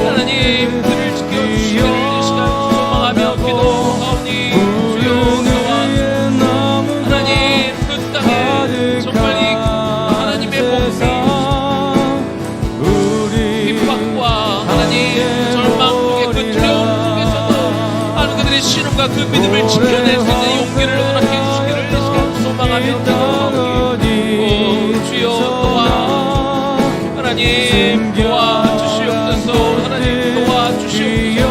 하나님 그를 지켜주시기를 이 시간 소망하며 기도하오니 주여 도와주시옵소서. 하나님 그 땅에 정말 이 하나님의 복음이 핍박과 하나님 절망 속에 그 두려움 속에서도 하나님 그들의 신앙과 그 믿음을 지켜낼 수 있는 용기를 허락해 주시기를 이 시간 소망하며 기도하오니 주여 하나님 도와주시옵소서. 하나님 도와주시옵소서.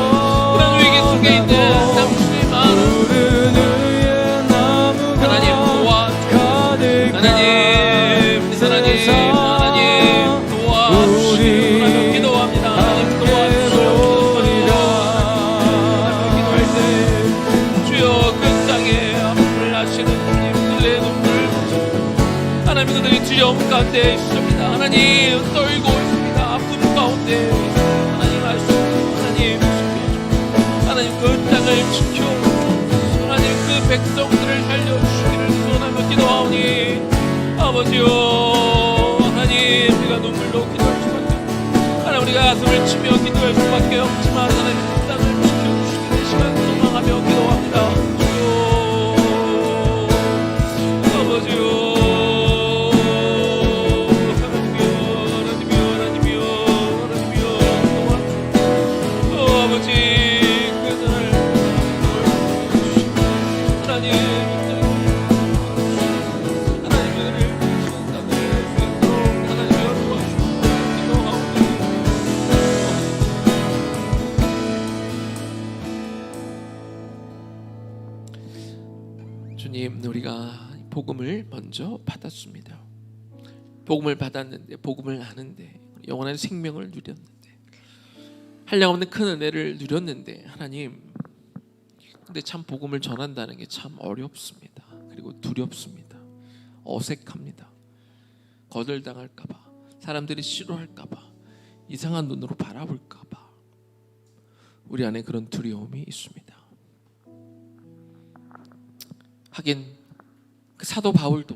그런 위기 속에 있는 당신의 마음 하나님 도와주시옵소서. 하나님 도와주시기를 원하며 기도합니다. 하나님 도와주시옵소서. 기도할 때 주여 그 땅에 아픔을 하시는 님들의 눈물을 보시고 하나님 그들이 두려움 가운데 있습니다. 하나님 떨고 있습니다. 아픔 가운데 하나님 하시옵소서. 하나님 지켜주시옵소서. 하나님 그 땅을 지켜주시옵소서. 하나님 그 백성들을 살려주시기를 소원하며 기도하오니 아버지여 하나님 우리가 눈물로 기도할 수밖에 없고 하나님 우리가 가슴을 치며 기도할 수밖에 없지만 하나님 그 땅을 지켜주시기를 시간 소망하며 기도합니다. 주여 아버지여 주님, 우리가 복음을 먼저 받았습니다. 복음을 받았는데, 복음을 아는데, 영원한 생명을 누렸는데, 한량없는 큰 은혜를 누렸는데, 하나님, 근데 참 복음을 전한다는 게 참 어렵습니다. 그리고 두렵습니다. 어색합니다. 거절당할까봐, 사람들이 싫어할까봐, 이상한 눈으로 바라볼까봐 우리 안에 그런 두려움이 있습니다. 하긴 그 사도 바울도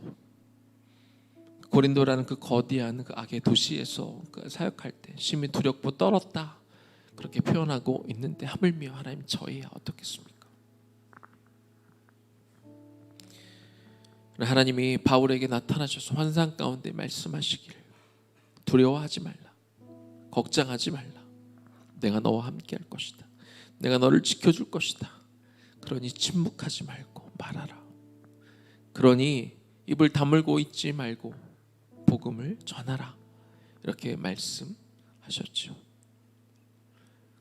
고린도라는 그 거대한 그 악의 도시에서 그 사역할 때 심히 두렵고 떨었다 그렇게 표현하고 있는데 하물며 하나님 저희야 어떻겠습니까? 하나님이 바울에게 나타나셔서 환상 가운데 말씀하시기를 두려워하지 말라, 걱정하지 말라, 내가 너와 함께 할 것이다, 내가 너를 지켜줄 것이다, 그러니 침묵하지 말고 말하라, 그러니 입을 다물고 있지 말고 복음을 전하라, 이렇게 말씀하셨죠.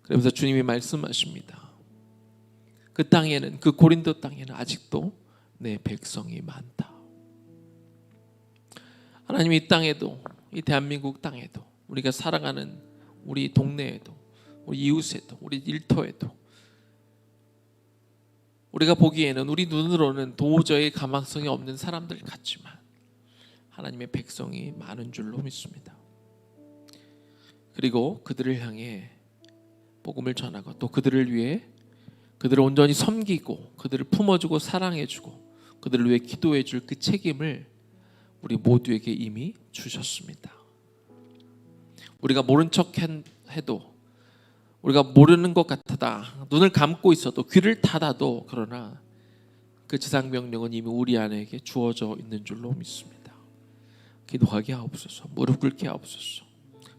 그러면서 주님이 말씀하십니다. 그 땅에는, 그 고린도 땅에는 아직도 내 백성이 많다. 하나님 이 땅에도, 이 대한민국 땅에도, 우리가 살아가는 우리 동네에도, 우리 이웃에도, 우리 일터에도 우리가 보기에는, 우리 눈으로는 도저히 가망성이 없는 사람들 같지만 하나님의 백성이 많은 줄로 믿습니다. 그리고 그들을 향해 복음을 전하고 또 그들을 위해, 그들을 온전히 섬기고 그들을 품어주고 사랑해주고 그들을 위해 기도해줄 그 책임을 우리 모두에게 이미 주셨습니다. 우리가 모른 척 해도, 우리가 모르는 것 같다, 눈을 감고 있어도, 귀를 닫아도, 그러나 그 지상명령은 이미 우리 안에게 주어져 있는 줄로 믿습니다. 기도하게 하옵소서. 무릎 꿇게 하옵소서.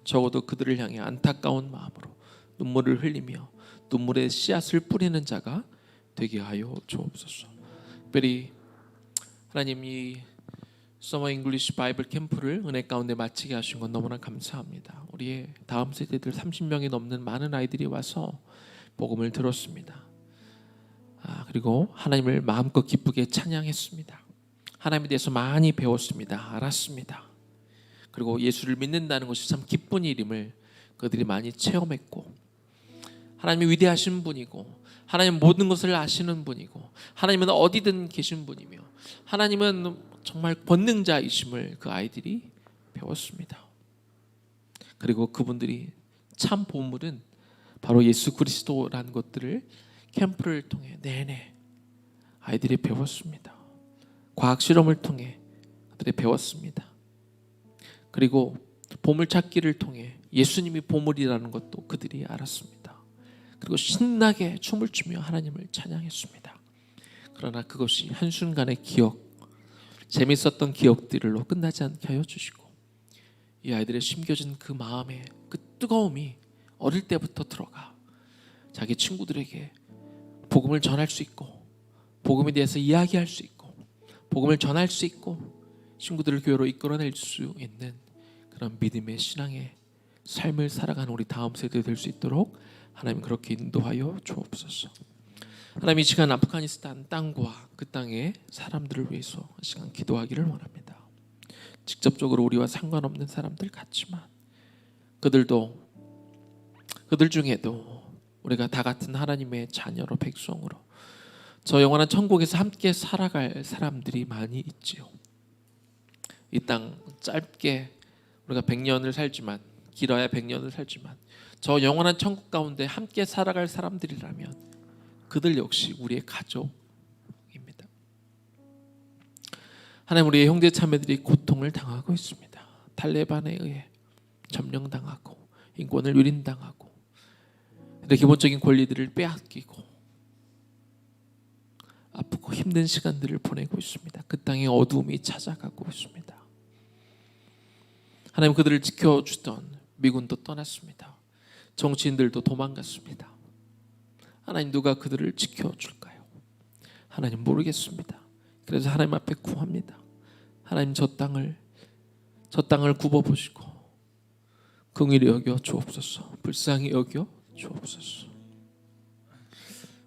적어도 그들을 향해 안타까운 마음으로 눈물을 흘리며 눈물의 씨앗을 뿌리는 자가 되게 하여 주옵소서. 특별히 하나님 이 서머 잉글리시 바이블 캠프를 은혜 가운데 마치게 하신 건 너무나 감사합니다. 우리의 다음 세대들 30명이 넘는 많은 아이들이 와서 복음을 들었습니다. 그리고 하나님을 마음껏 기쁘게 찬양했습니다. 하나님에 대해서 많이 배웠습니다. 알았습니다. 그리고 예수를 믿는다는 것이 참 기쁜 일임을 그들이 많이 체험했고, 하나님이 위대하신 분이고, 하나님은 모든 것을 아시는 분이고, 하나님은 어디든 계신 분이며, 하나님은 정말 권능자이심을 그 아이들이 배웠습니다. 그리고 그분들이 참 보물은 바로 예수 그리스도라는 것들을 캠프를 통해 내내 아이들이 배웠습니다. 과학 실험을 통해 그들이 배웠습니다. 그리고 보물찾기를 통해 예수님이 보물이라는 것도 그들이 알았습니다. 그리고 신나게 춤을 추며 하나님을 찬양했습니다. 그러나 그것이 한순간의 기억, 재밌었던 기억들로 끝나지 않게 하여 주시고, 이 아이들의 심겨진 그 마음의 그 뜨거움이 어릴 때부터 들어가 자기 친구들에게 복음을 전할 수 있고, 복음에 대해서 이야기할 수 있고, 복음을 전할 수 있고, 친구들을 교회로 이끌어낼 수 있는 그런 믿음의 신앙의 삶을 살아가는 우리 다음 세대 될 수 있도록 하나님 그렇게 인도하여 주옵소서. 하나님, 이 시간 아프가니스탄 땅과 그 땅의 사람들을 위해서 이 시간 기도하기를 원합니다. 직접적으로 우리와 상관없는 사람들 같지만 그들 중에도 우리가 다 같은 하나님의 자녀로, 백성으로 저 영원한 천국에서 함께 살아갈 사람들이 많이 있지요. 이 땅 짧게 우리가 100년을 살지만, 길어야 100년을 살지만 저 영원한 천국 가운데 함께 살아갈 사람들이라면 그들 역시 우리의 가족입니다. 하나님, 우리의 형제 자매들이 고통을 당하고 있습니다. 탈레반에 의해 점령당하고 인권을 유린당하고 기본적인 권리들을 빼앗기고 아프고 힘든 시간들을 보내고 있습니다. 그 땅에 어두움이 찾아가고 있습니다. 하나님, 그들을 지켜주던 미군도 떠났습니다. 정치인들도 도망갔습니다. 하나님, 누가 그들을 지켜줄까요? 하나님, 모르겠습니다. 그래서 하나님 앞에 구합니다. 하나님, 저 땅을 굽어보시고 긍휼히 여겨 주옵소서. 불쌍히 여겨 주옵소서.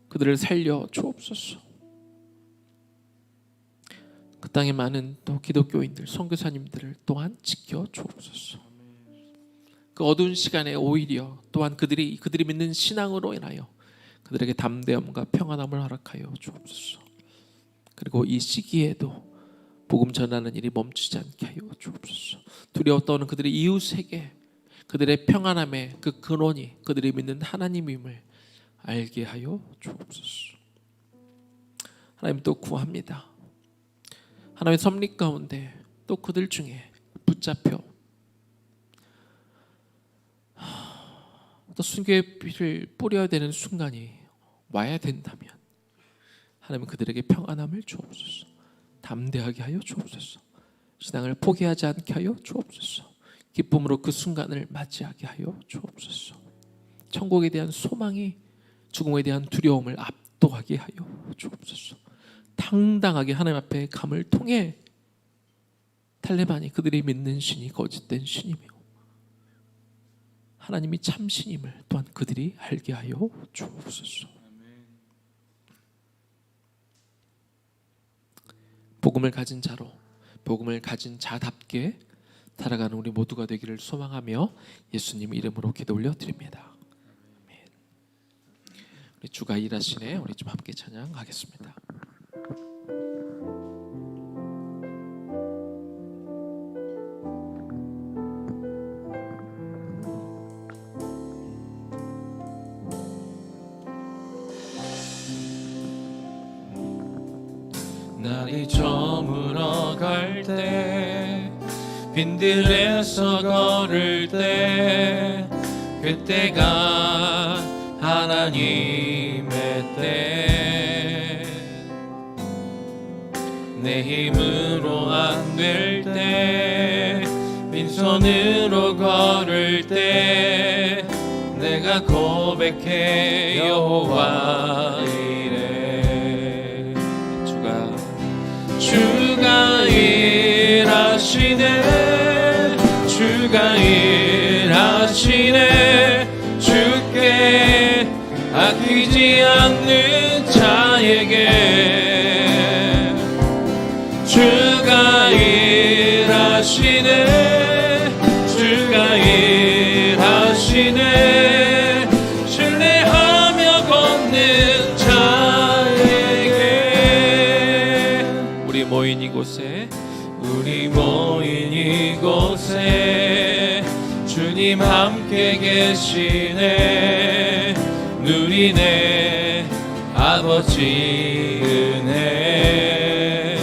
그들을 살려 주옵소서. 그 땅에 많은 또 기독교인들, 선교사님들을 또한 지켜 주옵소서. 그 어두운 시간에 오히려 또한 그들이 믿는 신앙으로 인하여 그들에게 담대함과 평안함을 허락하여 주옵소서. 그리고 이 시기에도 복음 전하는 일이 멈추지 않게 하여 주옵소서. 두려워 떠는 그들의 이웃에게 그들의 평안함의 그 근원이 그들이 믿는 하나님임을 알게 하여 주옵소서. 하나님, 또 구합니다. 하나님의 섭리 가운데 또 그들 중에 붙잡혀 또 순교의 피를 뿌려야 되는 순간이 와야 된다면 하나님, 그들에게 평안함을 주옵소서. 담대하게 하여 주옵소서. 신앙을 포기하지 않게 하여 주옵소서. 기쁨으로 그 순간을 맞이하게 하여 주옵소서. 천국에 대한 소망이 죽음에 대한 두려움을 압도하게 하여 주옵소서. 당당하게 하나님 앞에 감을 통해 탈레반이 그들이 믿는 신이 거짓된 신이며 하나님이 참신임을 또한 그들이 알게 하여 주옵소서. 복음을 가진 자로, 복음을 가진 자답게 살아가는 우리 모두가 되기를 소망하며 예수님 이름으로 기도 올려드립니다. 아멘. 우리 주가 일하시네. 우리 좀 함께 찬양하겠습니다.
날이 저물어 갈 때 빈들에서 걸을 때 그때가 하나님의 때 내 힘으로 안 될 때 빈손으로 걸을 때 내가 고백해 여호와 이래 주가 일하시네 주가 일하시네 주께 아끼지 않는 자에게 주가 일하시네 주가 일하시네 신뢰하며 걷는 자에게
우리 모인 이곳에
주님 함께 계시네 누리네 아버지 은혜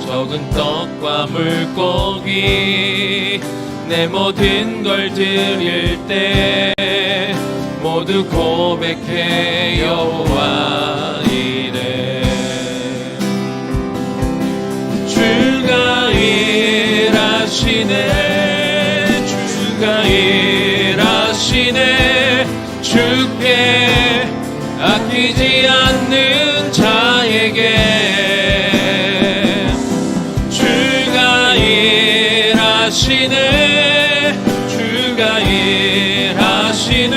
적은 떡과 물고기 내 모든 걸 드릴 때 모두 고백해 여호와 이래 주가 일하시네 주가 일하시네 주께 아끼지 않는 자에게 주가 일하시네 주가 일하시네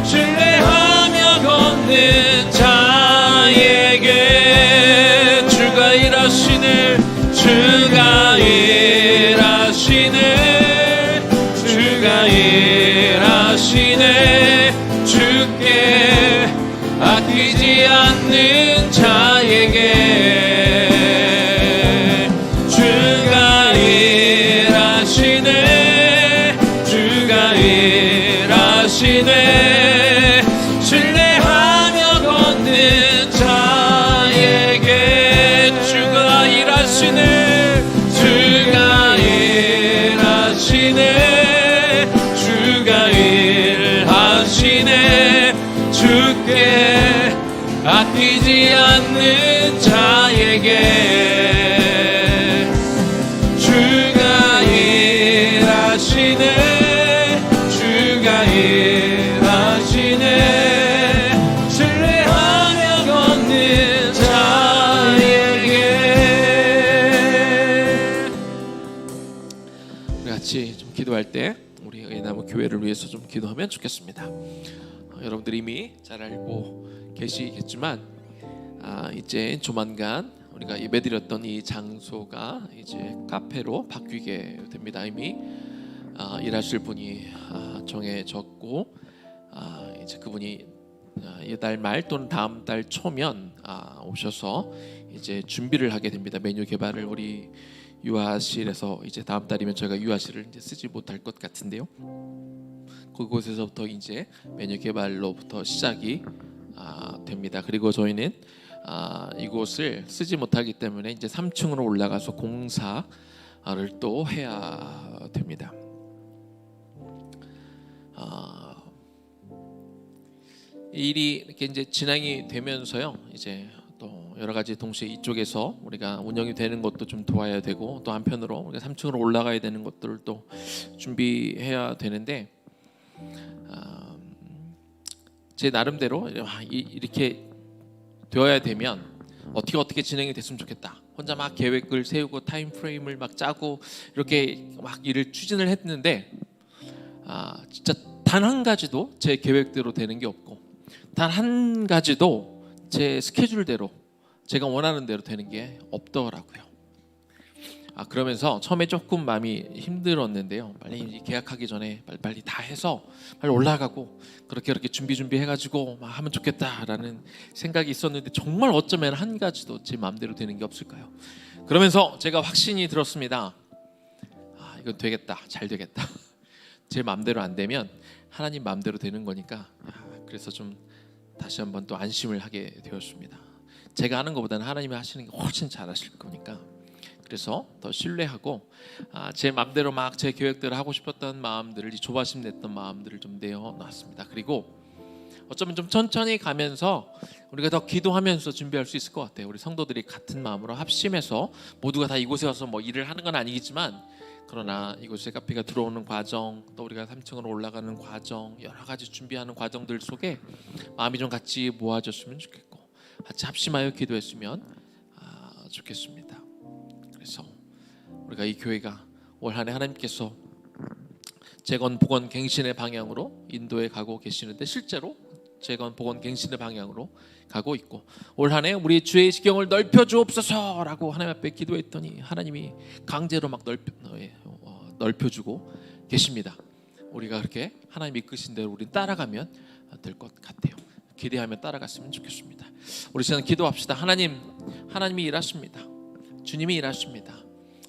신뢰하며 걷는 자에게 주가 일하시네 주가 일하시네 주가 일하시네 주께 아끼지 않는 자에게 주가 일하시네 주가 일하시네 신뢰하며 걷는 자에게 주가 일하시네 주가 일하시네 주가 일하시네 주께 아끼지 않는 자에게 주가 일하시네 주가 일하시네 신뢰하며 걷는 자에게
우리 같이 좀 기도할 때 우리 의나무 교회를 위해서 좀 기도하면 좋겠습니다. 여러분들이 이미 잘 알고 계시겠지만 이제 조만간 우리가 예배드렸던 이 장소가 이제 카페로 바뀌게 됩니다. 이미 일하실 분이 정해졌고 이제 그분이 이달 말 또는 다음 달 초면 오셔서 이제 준비를 하게 됩니다. 메뉴 개발을 우리 유아실에서 이제 다음 달이면 저희가 유아실을 이제 쓰지 못할 것 같은데요. 그곳에서부터 이제 메뉴 개발로부터 시작이 됩니다. 그리고 저희는 이곳을 쓰지 못하기 때문에 이제 3층으로 올라가서 공사를 또 해야 됩니다. 일이 이렇게 이제 진행이 되면서요, 이제 또 여러 가지 동시에 이쪽에서 우리가 운영이 되는 것도 좀 도와야 되고 또 한편으로 우리가 3층으로 올라가야 되는 것들을 또 준비해야 되는데 제 나름대로 이렇게 되어야 되면 어떻게 진행이 됐으면 좋겠다. 혼자 막 계획을 세우고 타임 프레임을 막 짜고 이렇게 막 일을 추진을 했는데 진짜 단 한 가지도 제 계획대로 되는 게 없고 단 한 가지도 제 스케줄대로 제가 원하는 대로 되는 게 없더라고요. 그러면서 처음에 조금 마음이 힘들었는데요. 빨리 계약하기 전에 빨리 다 해서 빨리 올라가고 그렇게 준비해가지고 막 하면 좋겠다라는 생각이 있었는데 정말 어쩌면 한 가지도 제 마음대로 되는 게 없을까요? 그러면서 제가 확신이 들었습니다. 이건 되겠다, 잘 되겠다. 제 마음대로 안 되면 하나님 마음대로 되는 거니까. 그래서 좀 다시 한번 또 안심을 하게 되었습니다. 제가 하는 것보다는 하나님이 하시는 게 훨씬 잘하실 거니까. 그래서 더 신뢰하고 제 마음대로 막 제 계획대로 하고 싶었던 마음들을, 조바심 냈던 마음들을 좀 내어놨습니다. 그리고 어쩌면 좀 천천히 가면서 우리가 더 기도하면서 준비할 수 있을 것 같아요. 우리 성도들이 같은 마음으로 합심해서 모두가 다 이곳에 와서 뭐 일을 하는 건 아니겠지만, 그러나 이곳에 카페가 들어오는 과정, 또 우리가 3층으로 올라가는 과정, 여러 가지 준비하는 과정들 속에 마음이 좀 같이 모아졌으면 좋겠고 같이 합심하여 기도했으면 좋겠습니다. 그래서 우리가 이 교회가 올 한해 하나님께서 재건 복원 갱신의 방향으로 인도에 가고 계시는데 실제로 재건 복원 갱신의 방향으로 가고 있고, 올 한해 우리 주의 지경을 넓혀 주옵소서라고 하나님 앞에 기도했더니 하나님이 강제로 막 넓혀주고 계십니다. 우리가 그렇게 하나님 이끄신 대로 우리 따라가면 될 것 같아요. 기대하며 따라갔으면 좋겠습니다. 우리 시간 기도합시다. 하나님이 일하십니다. 주님이 일하십니다.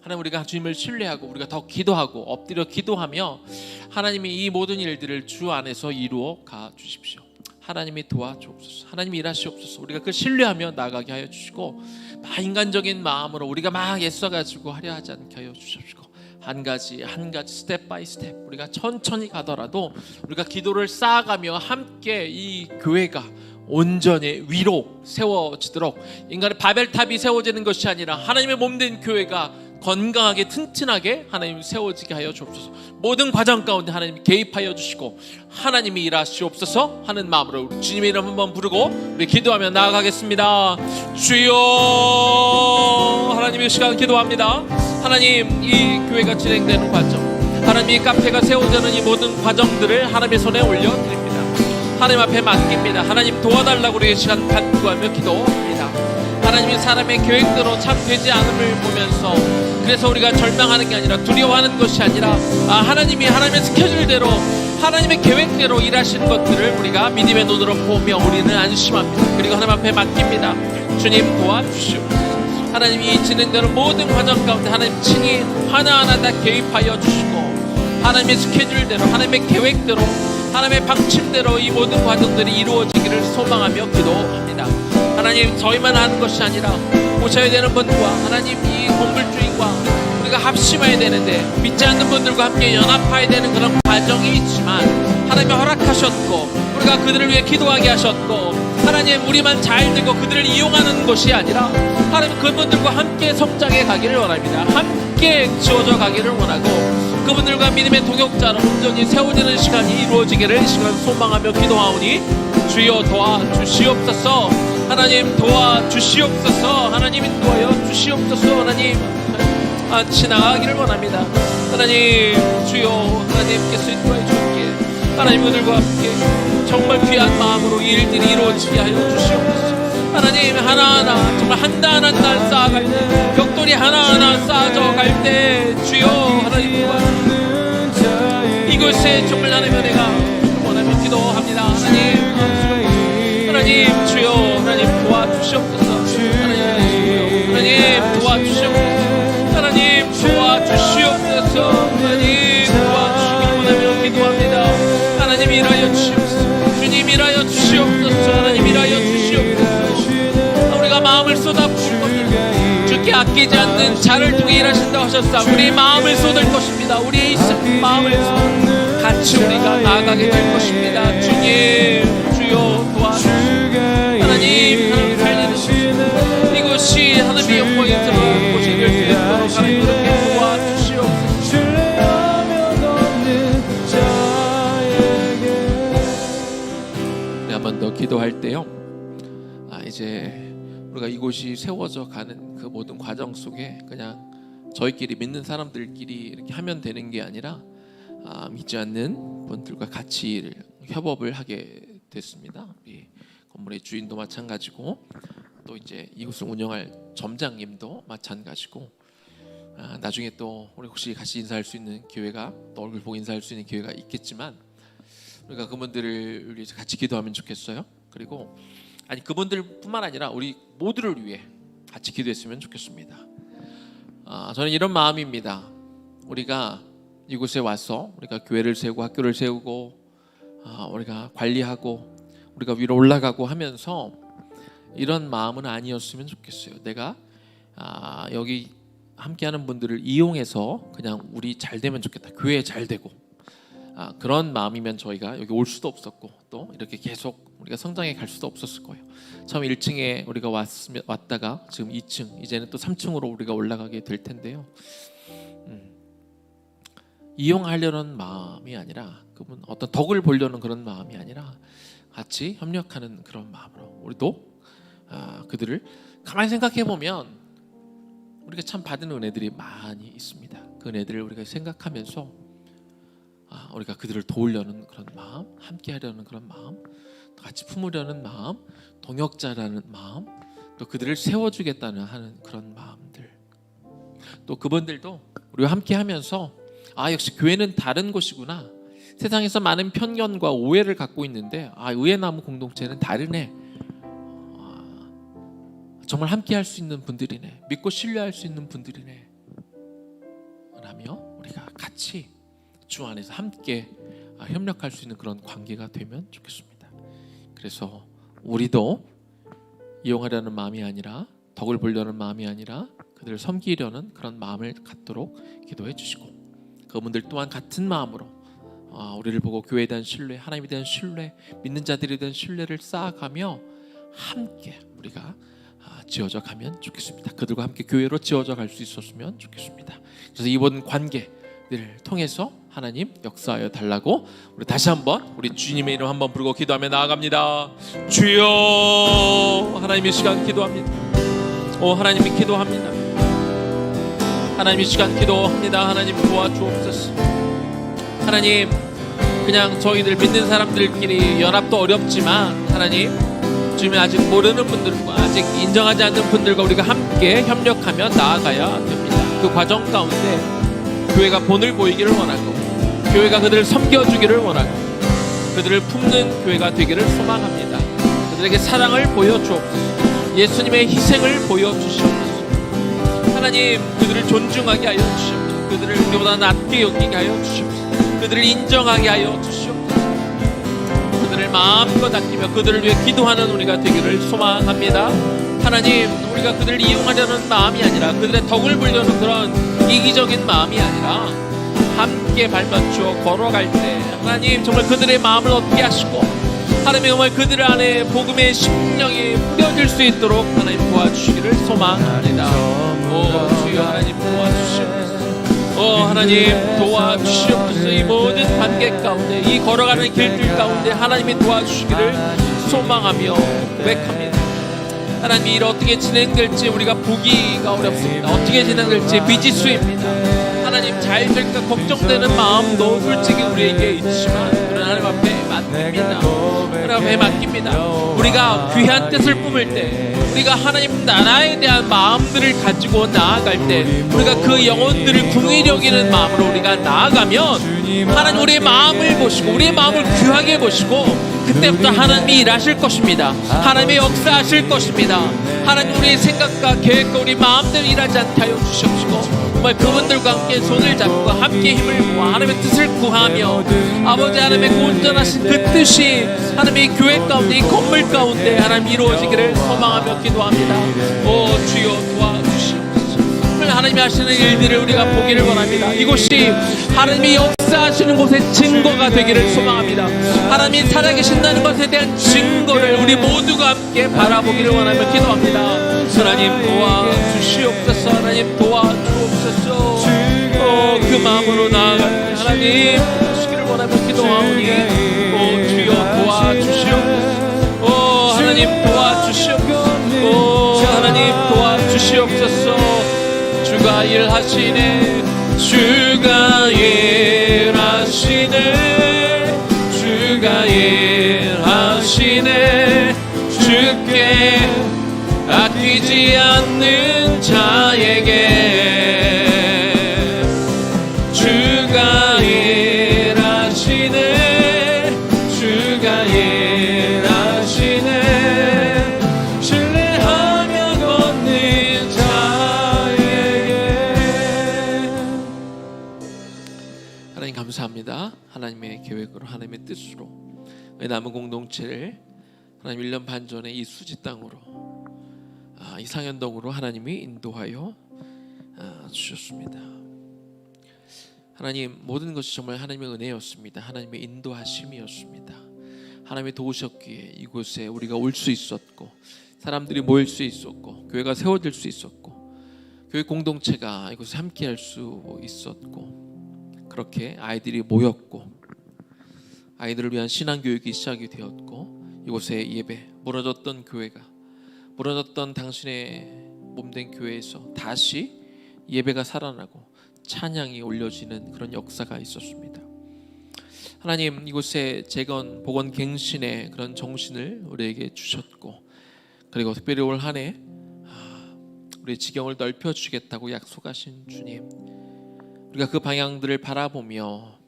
하나님, 우리가 주님을 신뢰하고 우리가 더 기도하고 엎드려 기도하며 하나님이 이 모든 일들을 주 안에서 이루어 가 주십시오. 하나님이 도와주옵소서. 하나님이 일하시옵소서. 우리가 그 신뢰하며 나가게 하여 주시고, 인간적인 마음으로 우리가 막 애써가지고 하려 하지 않게 하여 주십시오. 한 가지 스텝 바이 스텝 우리가 천천히 가더라도 우리가 기도를 쌓아가며 함께 이 교회가 온전히 위로 세워지도록, 인간의 바벨탑이 세워지는 것이 아니라 하나님의 몸된 교회가 건강하게 튼튼하게 하나님 세워지게 하여 주옵소서. 모든 과정 가운데 하나님 개입하여 주시고 하나님이 일하시옵소서 하는 마음으로 우리 주님의 이름 한번 부르고 우리 기도하며 나아가겠습니다. 주여, 하나님의 시간 기도합니다. 하나님, 이 교회가 진행되는 과정, 하나님 이 카페가 세워지는 이 모든 과정들을 하나님의 손에 올려드립니다. 하나님 앞에 맡깁니다. 하나님 도와달라고 우리의 시간 간구하며 기도합니다. 하나님이 사람의 계획대로 참 되지 않음을 보면서, 그래서 우리가 절망하는 게 아니라 두려워하는 것이 아니라 하나님이 하나님의 스케줄대로 하나님의 계획대로 일하시는 것들을 우리가 믿음의 눈으로 보며 우리는 안심합니다. 그리고 하나님 앞에 맡깁니다. 주님 도와주시옵소서. 하나님이 진행되는 모든 과정 가운데 하나님 친히 하나하나 다 개입하여 주시고 하나님의 스케줄대로 하나님의 계획대로 하나님의 방침대로 이 모든 과정들이 이루어지기를 소망하며 기도합니다. 하나님, 저희만 하는 것이 아니라 오셔야 되는 분과 하나님 이 건물주인과 우리가 합심해야 되는데 믿지 않는 분들과 함께 연합해야 되는 그런 과정이 있지만 하나님이 허락하셨고 우리가 그들을 위해 기도하게 하셨고, 하나님 우리만 잘 되고 그들을 이용하는 것이 아니라 하나님 그분들과 함께 성장해 가기를 원합니다. 함께 지어져 가기를 원하고 그분들과 믿음의 동역자로 온전히 세워지는 시간이 이루어지기를 이 시간 소망하며 기도하오니 주여 도와주시옵소서. 하나님 도와주시옵소서. 하나님 인도하여 주시옵소서. 하나님 지나가기를 원합니다. 하나님 주여, 하나님께서 인도해 주시기에 하나님 그들과 함께 정말 귀한 마음으로 일들이 이루어지게 하여 주시옵소서. 하나님 하나하나 정말 한 달 한 달 쌓아갈 때, 벽돌이 하나하나 쌓아져 갈 때 주여 하나님 이곳에 정말 하나님 은혜가 원하며 기도합니다. 하나님 주여, 하나님 도와주시옵소서. 하나님 도와주시옵소서. 하나님 도와주시옵소서. 하나님 도와주시기 원하며 기도합니다. 하나님 일하여 주시옵소서. 주님 일하여 주시옵소서. 하나님 일하여 주시옵소서. 우리가 마음을 쏟아부을 것입니다. 주께 아끼지 않는 자를 통해 일하신다고 하셨사. 우리 마음을 쏟을 것입니다. 우리의 마음을 같이 우리가 나아가게 될 것입니다. 주님 주여 도와주시옵소서. 하나님 살리는 이곳이 하나님의 영광이 드러나는 곳이 될 수 있도록 하나님 그렇게 도와주시옵소서. 네, 한 번 더 기도할 때요, 이제 우리가 이곳이 세워져 가는 그 모든 과정 속에 그냥 저희끼리 믿는 사람들끼리 이렇게 하면 되는 게 아니라 믿지 않는 분들과 같이 협업을 하게 됐습니다. 우리 건물의 주인도 마찬가지고 또 이제 이곳을 운영할 점장님도 마찬가지고, 나중에 또 우리 혹시 같이 인사할 수 있는 기회가, 또 얼굴 보고 인사할 수 있는 기회가 있겠지만 우리가 그분들을 위해서 같이 기도하면 좋겠어요. 그리고 그분들뿐만 아니라 우리 모두를 위해 같이 기도했으면 좋겠습니다. 저는 이런 마음입니다. 우리가 이곳에 와서 우리가 교회를 세우고 학교를 세우고 우리가 관리하고 우리가 위로 올라가고 하면서 이런 마음은 아니었으면 좋겠어요. 내가 여기 함께하는 분들을 이용해서 그냥 우리 잘 되면 좋겠다, 교회 잘 되고 그런 마음이면 저희가 여기 올 수도 없었고 또 이렇게 계속 우리가 성장해 갈 수도 없었을 거예요. 처음 1층에 우리가 왔다가 지금 2층, 이제는 또 3층으로 우리가 올라가게 될 텐데요. 이용하려는 마음이 아니라, 그분 어떤 덕을 보려는 그런 마음이 아니라 같이 협력하는 그런 마음으로 우리도 그들을 가만히 생각해 보면 우리가 참 받은 은혜들이 많이 있습니다. 그 은혜들을 우리가 생각하면서 우리가 그들을 도우려는 그런 마음, 함께하려는 그런 마음, 같이 품으려는 마음, 동역자라는 마음, 또 그들을 세워주겠다는 하는 그런 마음들, 또 그분들도 우리와 함께하면서 역시 교회는 다른 곳이구나, 세상에서 많은 편견과 오해를 갖고 있는데 의의 나무 공동체는 다르네, 정말 함께할 수 있는 분들이네, 믿고 신뢰할 수 있는 분들이네 라며 우리가 같이 주 안에서 함께 협력할 수 있는 그런 관계가 되면 좋겠습니다. 그래서 우리도 이용하려는 마음이 아니라, 덕을 보려는 마음이 아니라 그들을 섬기려는 그런 마음을 갖도록 기도해 주시고, 그분들 또한 같은 마음으로 우리를 보고 교회에 대한 신뢰, 하나님에 대한 신뢰, 믿는 자들에 대한 신뢰를 쌓아가며 함께 우리가 지어져 가면 좋겠습니다. 그들과 함께 교회로 지어져 갈 수 있었으면 좋겠습니다. 그래서 이번 관계를 통해서 하나님 역사하여 달라고 우리 다시 한번 우리 주님의 이름 한번 부르고 기도하며 나아갑니다. 주여, 하나님의 시간 기도합니다. 하나님이 기도합니다. 하나님의 시간 기도합니다. 하나님 도와주옵소서. 하나님, 그냥 저희들 믿는 사람들끼리 연합도 어렵지만 하나님, 주님이 아직 모르는 분들과 아직 인정하지 않는 분들과 우리가 함께 협력하며 나아가야 됩니다. 그 과정 가운데 교회가 본을 보이기를 원하고, 교회가 그들을 섬겨주기를 원하고, 그들을 품는 교회가 되기를 소망합니다. 그들에게 사랑을 보여주옵소서. 예수님의 희생을 보여주시옵소서. 하나님, 그들을 존중하게 하여 주시옵소서. 그들을 우리보다 낮게 여기게 하여 주시옵소서. 그들을 인정하게 하여 주시옵소서. 그들을 마음껏 아끼며 그들을 위해 기도하는 우리가 되기를 소망합니다. 하나님, 우리가 그들을 이용하려는 마음이 아니라, 그들의 덕을 보려는 그런 이기적인 마음이 아니라, 함께 발맞추어 걸어갈 때 하나님 정말 그들의 마음을 얻게 하시고, 하나님 정말 그들 안에 복음의 심령이 뿌려질 수 있도록 하나님 도와주시기를 소망합니다. 주여 하나님 도와주시옵소서. 하나님 도와주시옵소서. 이 모든 관계 가운데, 이 걸어가는 길들 가운데 하나님이 도와주시기를 소망하며 고백합니다. 하나님, 이 일 어떻게 진행될지 우리가 보기가 어렵습니다. 어떻게 진행될지 미지수입니다. 하나님, 잘 될까 걱정되는 마음도 솔직히 우리에게 있지만 그런 하나님 앞에 맡깁니다. 하나님 앞에 맡깁니다. 우리가 귀한 뜻을 뿜을 때, 우리가 하나님 나라에 대한 마음들을 가지고 나아갈 때, 우리가 그 영혼들을 궁히 여기는 마음으로 우리가 나아가면 하나님 우리의 마음을 보시고, 우리의 마음을 귀하게 보시고, 그때부터 하나님이 일하실 것입니다. 하나님의 역사하실 것입니다. 하나님, 우리의 생각과 계획과 우리 마음대로 일하지 않게 하여 주시옵시고, 정말 그분들과 함께 손을 잡고 함께 힘을 모아 하나님의 뜻을 구하며, 아버지 하나님의 온전하신 그 뜻이 하나님의 교회 가운데, 이 건물 가운데 하나님 이루어지기를 소망하며 기도합니다. 주여 도와주시옵소서. 하나님이 하시는 일들을 우리가 보기를 원합니다. 이곳이 하나님이 역사하시는 곳의 증거가 되기를 소망합니다. 하나님이 살아계신다는 것에 대한 증거를 우리 모두가 함께 바라보기를 원하며 기도합니다. 하나님 도와주시옵소서. 하나님 도와주옵소서. 그 마음으로 나아갈 하나님 하시기를 원하며 기도하오니, 주여 도와주시옵소서. 하나님 도와주시옵소서. 하나님 도와주시옵소서. 주가 일하시네, 주가 일하시네, 주가 일하시네. 주께 아끼지 않는 자에게 주가 일하시네, 주가 일하시네. 신뢰하며 걷는 자에게. 하나님 감사합니다. 하나님의 계획으로, 하나님의 뜻으로 남은 공동체를 하나님 1년 반 전에 이 수지 땅으로, 이 상현동으로 하나님이 인도하여 주셨습니다. 하나님, 모든 것이 정말 하나님의 은혜였습니다. 하나님의 인도하심이었습니다. 하나님이 도우셨기에 이곳에 우리가 올 수 있었고, 사람들이 모일 수 있었고, 교회가 세워질 수 있었고, 교회 공동체가 이곳에 함께할 수 있었고, 그렇게 아이들이 모였고, 아이들을 위한 신앙교육이 시작이 되었고, 이곳에 예배, 무너졌던 교회가, 무너졌던 당신의 몸된 교회에서 다시 예배가 살아나고 찬양이 올려지는 그런 역사가 있었습니다. 하나님, 이곳에 재건, 복원, 갱신의 그런 정신을 우리에게 주셨고, 그리고 특별히 올 한 해 우리의 지경을 넓혀주겠다고 약속하신 주님, 우리가 그 방향들을 바라보며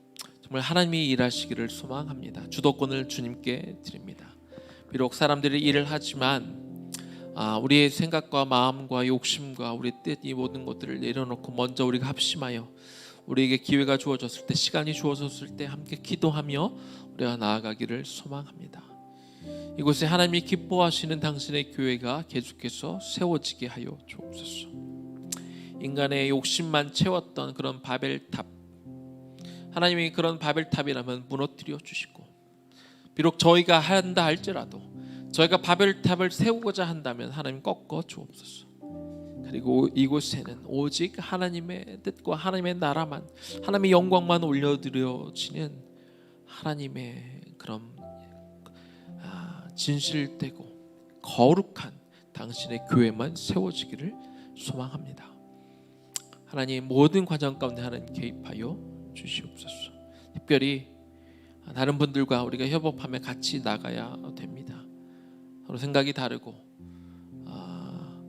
정말 하나님이 일하시기를 소망합니다. 주도권을 주님께 드립니다. 비록 사람들이 일을 하지만 우리의 생각과 마음과 욕심과 우리의 뜻, 이 모든 것들을 내려놓고 먼저 우리가 합심하여 우리에게 기회가 주어졌을 때, 시간이 주어졌을 때 함께 기도하며 우리가 나아가기를 소망합니다. 이곳에 하나님이 기뻐하시는 당신의 교회가 계속해서 세워지게 하여 주옵소서. 인간의 욕심만 채웠던 그런 바벨탑, 하나님이 그런 바벨탑이라면 무너뜨려 주시고, 비록 저희가 한다 할지라도 저희가 바벨탑을 세우고자 한다면 하나님 꺾어 주옵소서. 그리고 이곳에는 오직 하나님의 뜻과 하나님의 나라만, 하나님의 영광만 올려드려지는 하나님의 그런 진실되고 거룩한 당신의 교회만 세워지기를 소망합니다. 하나님, 모든 과정 가운데 하나님 개입하여 주시옵소서. 특별히 다른 분들과 우리가 협업하며 같이 나가야 됩니다. 서로 생각이 다르고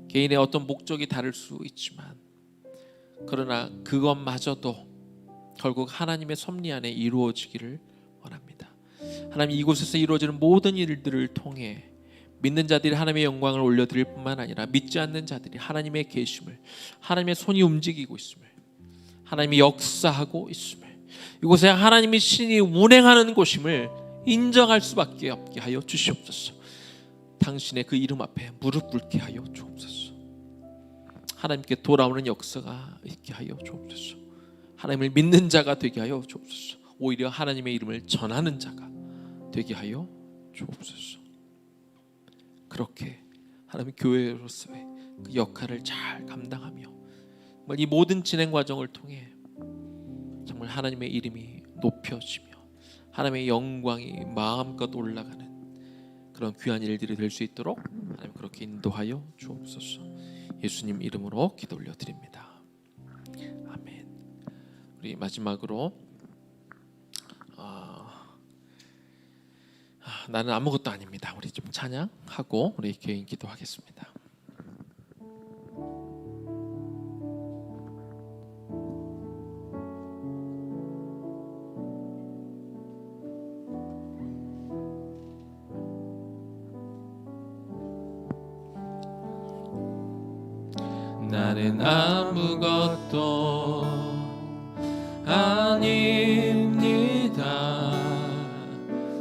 개인의 어떤 목적이 다를 수 있지만, 그러나 그것마저도 결국 하나님의 섭리 안에 이루어지기를 원합니다. 하나님, 이곳에서 이루어지는 모든 일들을 통해 믿는 자들이 하나님의 영광을 올려드릴 뿐만 아니라 믿지 않는 자들이 하나님의 계심을, 하나님의 손이 움직이고 있음을, 하나님이 역사하고 있음을, 이곳에 하나님이 신이 운행하는 곳임을 인정할 수밖에 없게 하여 주시옵소서. 당신의 그 이름 앞에 무릎 꿇게 하여 주옵소서. 하나님께 돌아오는 역사가 있게 하여 주옵소서. 하나님을 믿는 자가 되게 하여 주옵소서. 오히려 하나님의 이름을 전하는 자가 되게 하여 주옵소서. 그렇게 하나님 교회로서의 그 역할을 잘 감당하며 정말 이 모든 진행 과정을 통해 정말 하나님의 이름이 높여지며 하나님의 영광이 마음껏 올라가는 그런 귀한 일들이 될 수 있도록 하나님 그렇게 인도하여 주옵소서. 예수님 이름으로 기도 올려드립니다. 아멘. 우리 마지막으로 나는 아무것도 아닙니다. 우리 좀 찬양하고 우리 개인 기도하겠습니다.
나는 아무것도 아닙니다.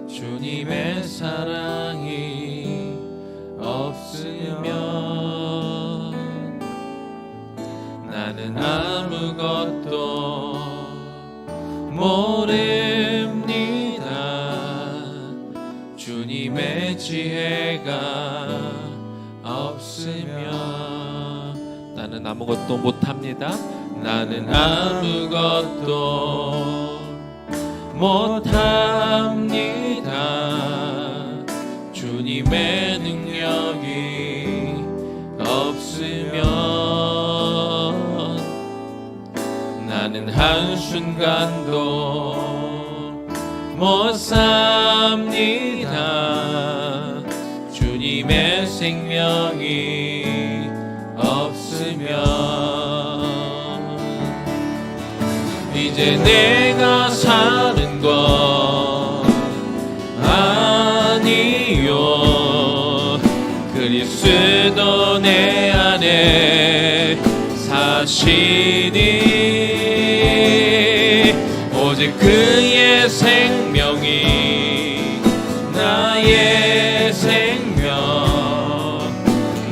주님의 사랑이 없으면 나는 아무것도 모릅니다. 주님의 지혜가 없으면
나는 아무것도 못합니다.
나는 아무것도 못합니다. 주님의 능력이 없으면 나는 한순간도 못 삽니다. 주님의 생명이 없으면 이제 내가 사는 것 아니요 그리스도 내 안에 사시니 오직 그의 생명이 나의 생명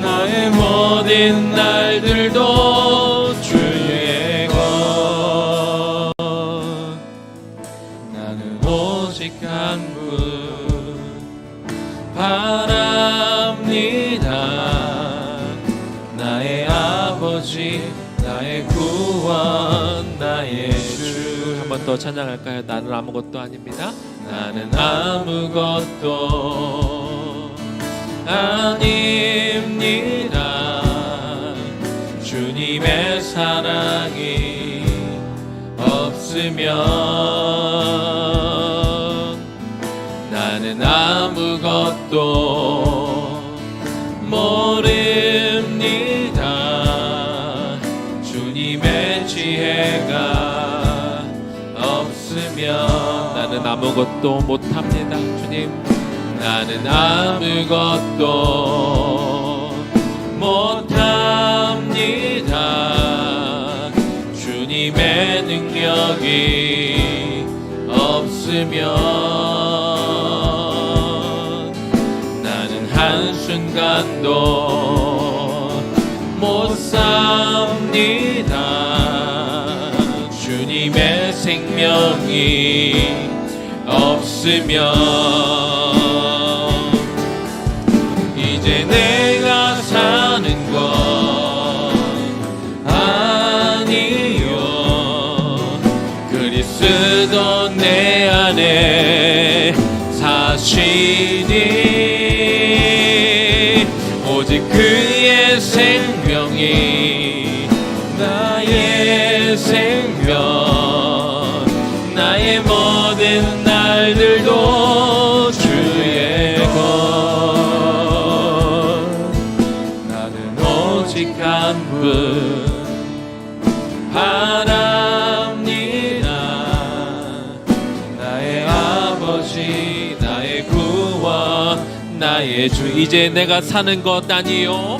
나의 모든 날들도 주의 것 나는 오직 한 분 바랍니다. 나의 아버지 나의 구원 나의 주
한 번 더 찬양할까요? 나는 아무것도 아닙니다.
나는 아무것도 아닙니다. 주님 주님의 사랑이 없으면 나는 아무것도 모릅니다. 주님의 지혜가 없으면
나는 아무것도 못합니다. 주님,
나는 아무것도 못합니다. 주님의 능력이 없으면 나는 한순간도 못 삽니다. 주님의 생명이 없으면 이제 내가 사는 건 아니요 그리스도 내 안에 사시니 오직 그의 생명이 나의 생명 나의 모든 날들도 주의 것 나는 오직 한 분 바랍니다. 나의 아버지 나의 구원
나의 주. 이제 내가 사는 것 아니요,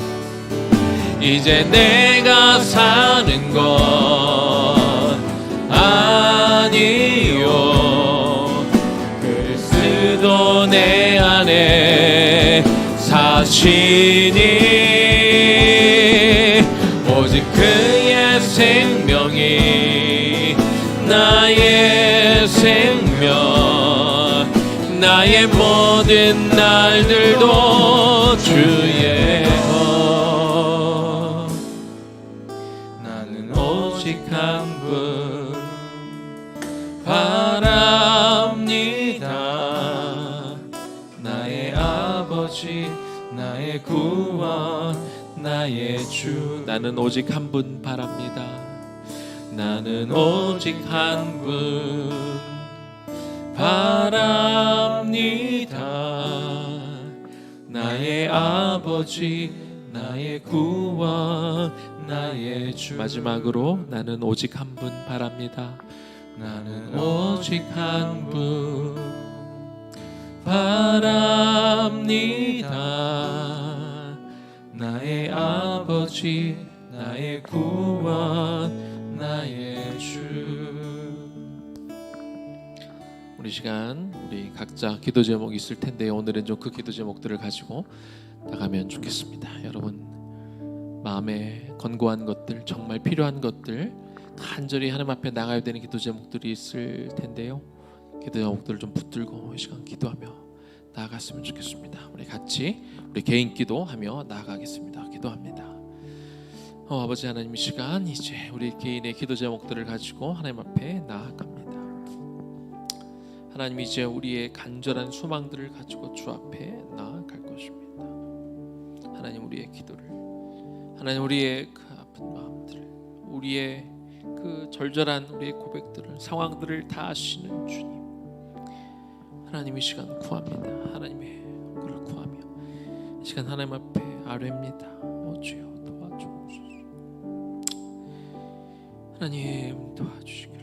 이제 내가 사는 것 아니요 그리스도 내 안에 사시니 오직 그의 생명이 나의 생명 나의 모든 날들도 주의 것 나는 오직 한 분 바랍니다. 나의 아버지 나의 구원 나의 주
나는 오직 한 분 바랍니다.
나는 오직 한 분 바랍니다. 나의 아버지 나의 구원 나의 주
마지막으로 나는 오직 한 분 바랍니다.
나는 오직 한 분 바랍니다. 나의 아버지 나의 구원 나의 주
우리 시간 우리 각자 기도 제목이 있을 텐데요. 오늘은 좀 그 기도 제목들을 가지고 나가면 좋겠습니다. 여러분 마음에 건고한 것들, 정말 필요한 것들, 간절히 하나님 앞에 나가야 되는 기도 제목들이 있을 텐데요. 기도 제목들을 좀 붙들고 이 시간 기도하며 나아갔으면 좋겠습니다. 우리 같이 우리 개인 기도하며 나아가겠습니다. 기도합니다. 아버지 하나님, 이 시간 이제 우리 개인의 기도 제목들을 가지고 하나님 앞에 나아갑니다. 하나님, 이제 우리의 간절한 소망들을 가지고 주 앞에 나아갈 것입니다. 하나님, 우리의 기도를, 하나님, 우리의 그 아픈 마음들을, 우리의 그 절절한 우리의 고백들을, 상황들을 다 아시는 주님, 하나님, 이 시간 구합니다. 하나님의 얼굴을 구하며 이 시간 하나님 앞에 아뢰입니다. 주여 도와주옵소서. 하나님 도와주시기를